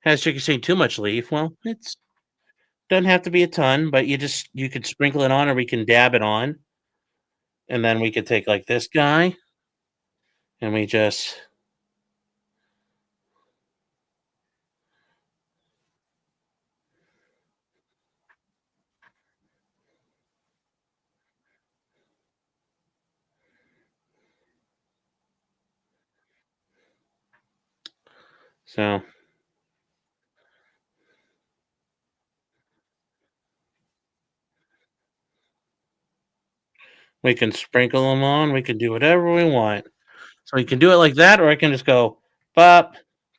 As you can see, too much leaf. Well, it's doesn't have to be a ton, but you could sprinkle it on or we can dab it on. And then we could take like this guy and we just so we can sprinkle them on. We can do whatever we want. So we can do it like that, or I can just go bop,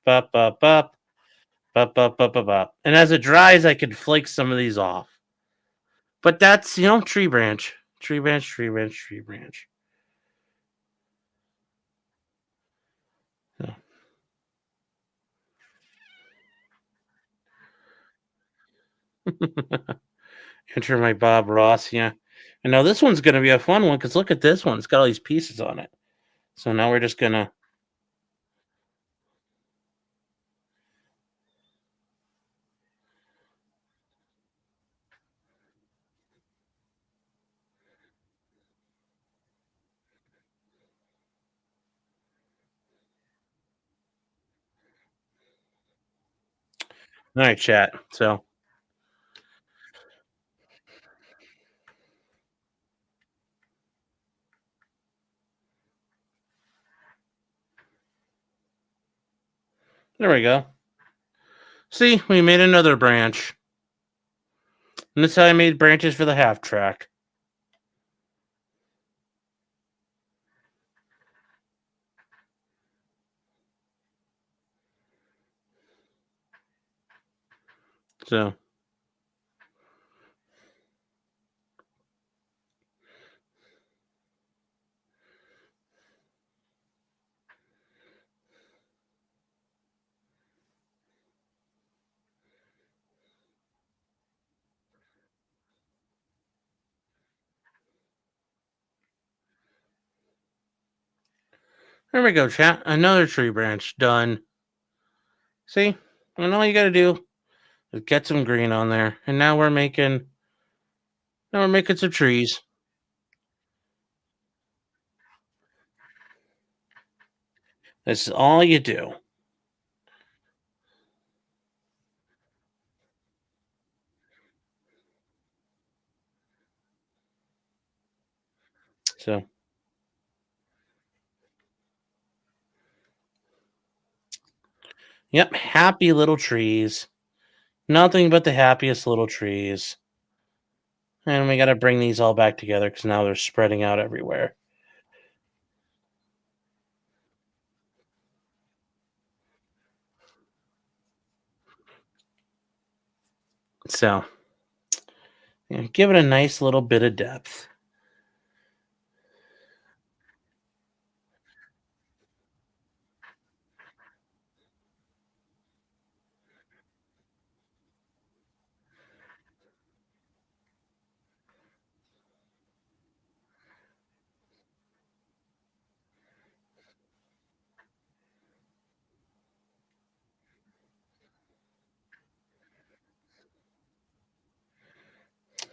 bop, bop, bop, bop, bop, bop, bop, bop. And as it dries, I can flake some of these off. But that's, tree branch. Tree branch, tree branch, tree branch. So. Enter my Bob Ross. Yeah. And now this one's going to be a fun one because look at this one. It's got all these pieces on it. So now we're just going to. All right, chat. So there we go. See, we made another branch. And that's how I made branches for the half track. So there we go, chat. Another tree branch done. See? And all you got to do is get some green on there. And now we're making some trees. That's all you do. So yep, happy little trees. Nothing but the happiest little trees. And we got to bring these all back together because now they're spreading out everywhere. So yeah, give it a nice little bit of depth.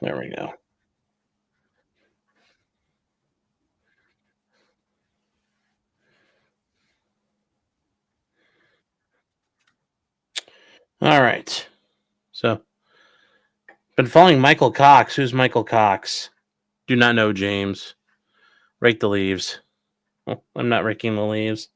There we go. All right. So, been following Michael Cox. Who's Michael Cox? Do not know, James. Rake the leaves. Well, I'm not raking the leaves.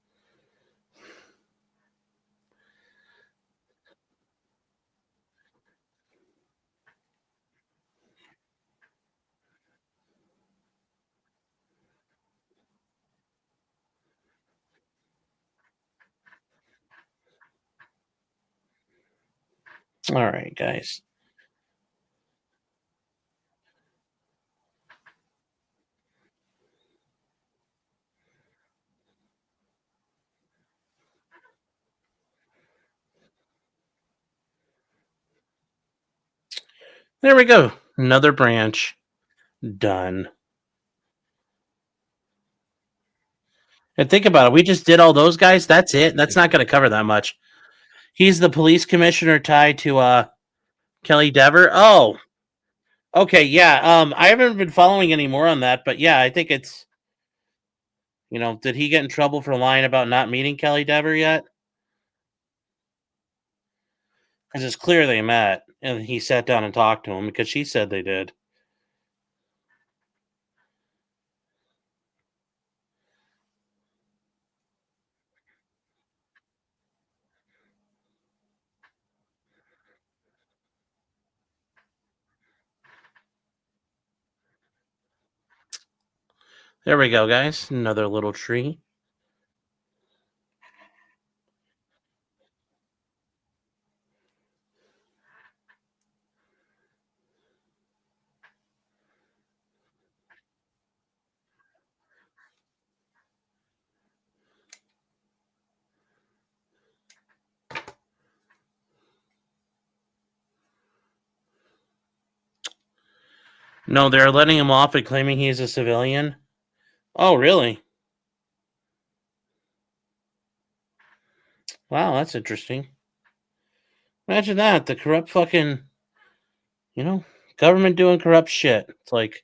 All right, guys. There we go. Another branch done. And think about it. We just did all those guys. That's it. That's not going to cover that much. He's the police commissioner tied to Kelly Dever. Oh, okay. Yeah. I haven't been following any more on that, but yeah, I think it's. Did he get in trouble for lying about not meeting Kelly Dever yet? Because it's clear they met, and he sat down and talked to him because she said they did. There we go, guys. Another little tree. No, they're letting him off and claiming he's a civilian. Oh, really? Wow, that's interesting. Imagine that. The corrupt fucking, government doing corrupt shit. It's like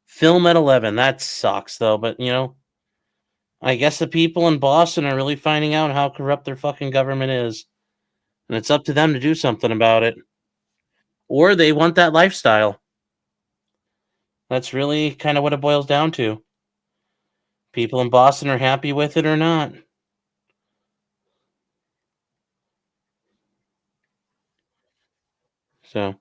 film at 11. That sucks, though. But, I guess the people in Boston are really finding out how corrupt their fucking government is. And it's up to them to do something about it. Or they want that lifestyle. That's really kind of what it boils down to. People in Boston are happy with it or not. So,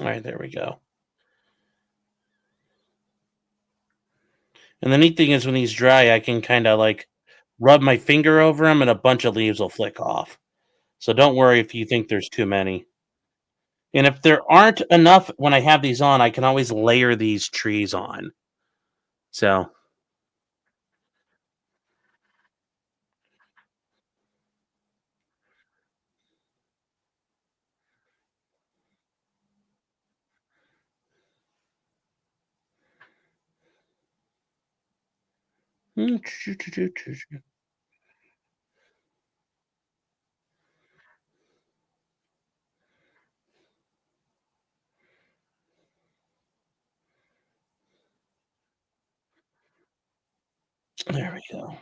all right, there we go. And the neat thing is when these dry, I can kind of like rub my finger over them and a bunch of leaves will flick off. So don't worry if you think there's too many. And if there aren't enough when I have these on, I can always layer these trees on. So, there we go.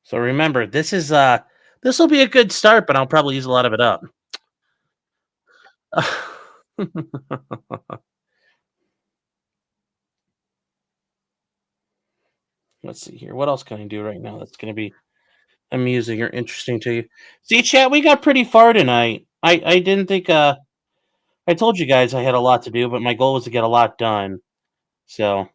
So remember, this will be a good start, but I'll probably use a lot of it up. Let's see here. What else can I do right now that's going to be amusing or interesting to you? See, chat, we got pretty far tonight. I didn't think I told you guys I had a lot to do, but my goal was to get a lot done. So,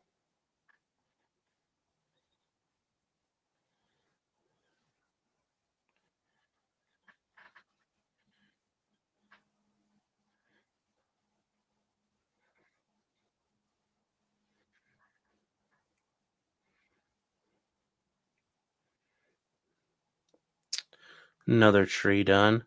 another tree done.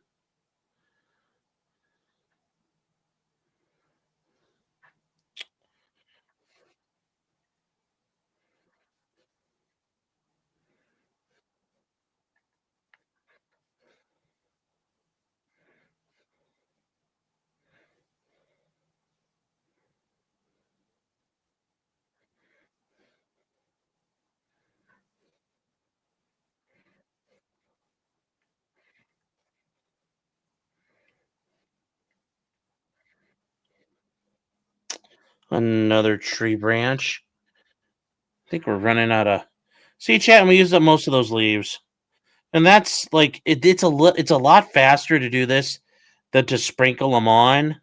Another tree branch. I think we're running out of. See, chat, and we used up most of those leaves, and that's like it's a lot faster to do this than to sprinkle them on.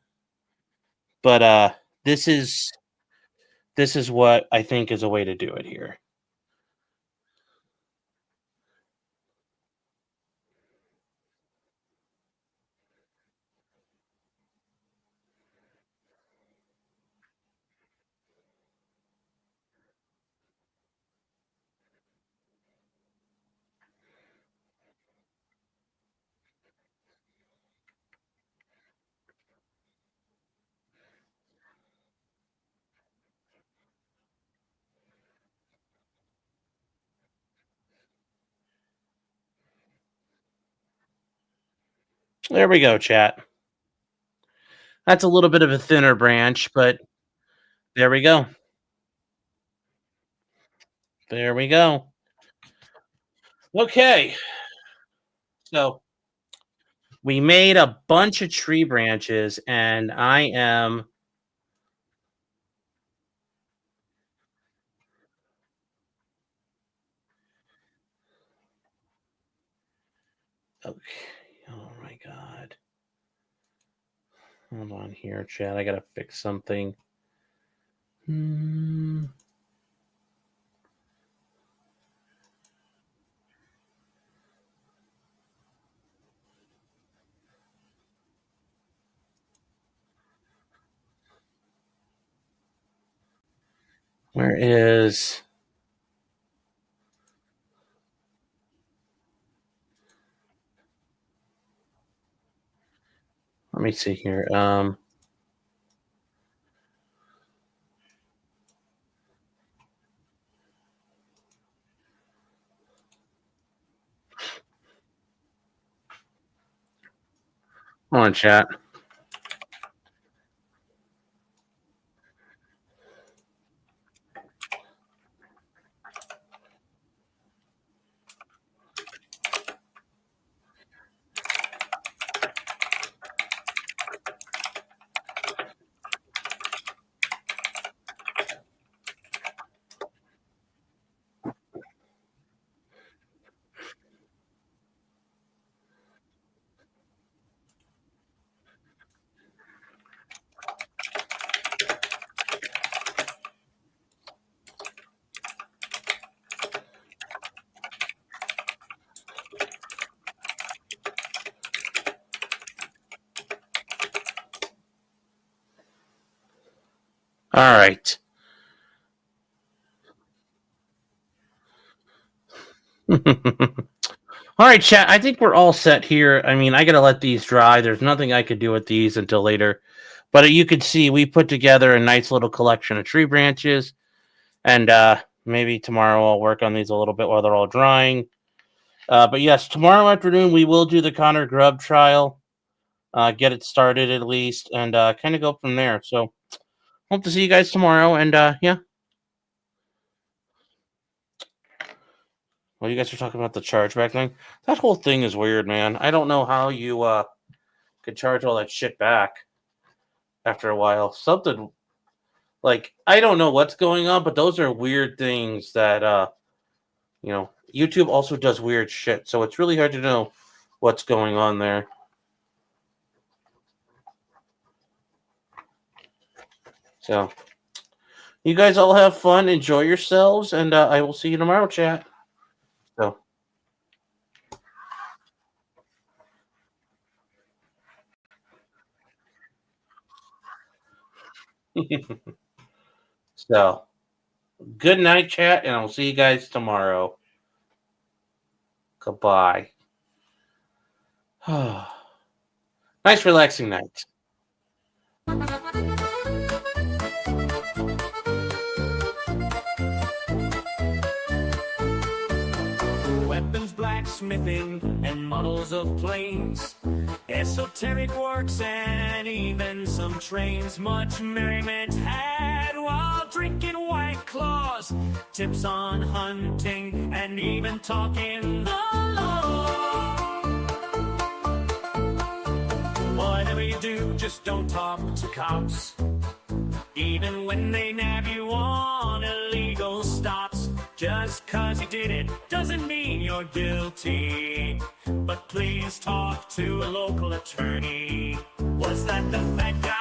But this is what I think is a way to do it here. There we go, chat. That's a little bit of a thinner branch, but there we go. There we go. Okay. So we made a bunch of tree branches, and I am. Okay. Oh my god. Hold on here, chat. I gotta fix something. Where is? Let me see here. Hold on, chat. All right. All right, chat. I think we're all set here. I mean, I gotta let these dry. There's nothing I could do with these until later. But you can see we put together a nice little collection of tree branches, and maybe tomorrow I'll work on these a little bit while they're all drying. But yes, tomorrow afternoon we will do the Connor Grubb trial, get it started at least, and kind of go from there. So hope to see you guys tomorrow, and yeah. Well, you guys are talking about the chargeback thing. That whole thing is weird, man. I don't know how you could charge all that shit back after a while. Something like I don't know what's going on, but those are weird things that YouTube also does weird shit. So it's really hard to know what's going on there. So you guys all have fun, enjoy yourselves, and I will see you tomorrow, chat. So so good night, chat, and I'll see you guys tomorrow. Goodbye. Nice relaxing night. Weapons, blacksmithing, and models of planes, esoteric works, and even some trains. Much merriment had while drinking White Claws, tips on hunting, and even talking the law. Whatever you do, just don't talk to cops, even when they nab you on illegal stops. Just 'cause you did it doesn't mean you're guilty, but please talk to a local attorney. Was that the fat guy?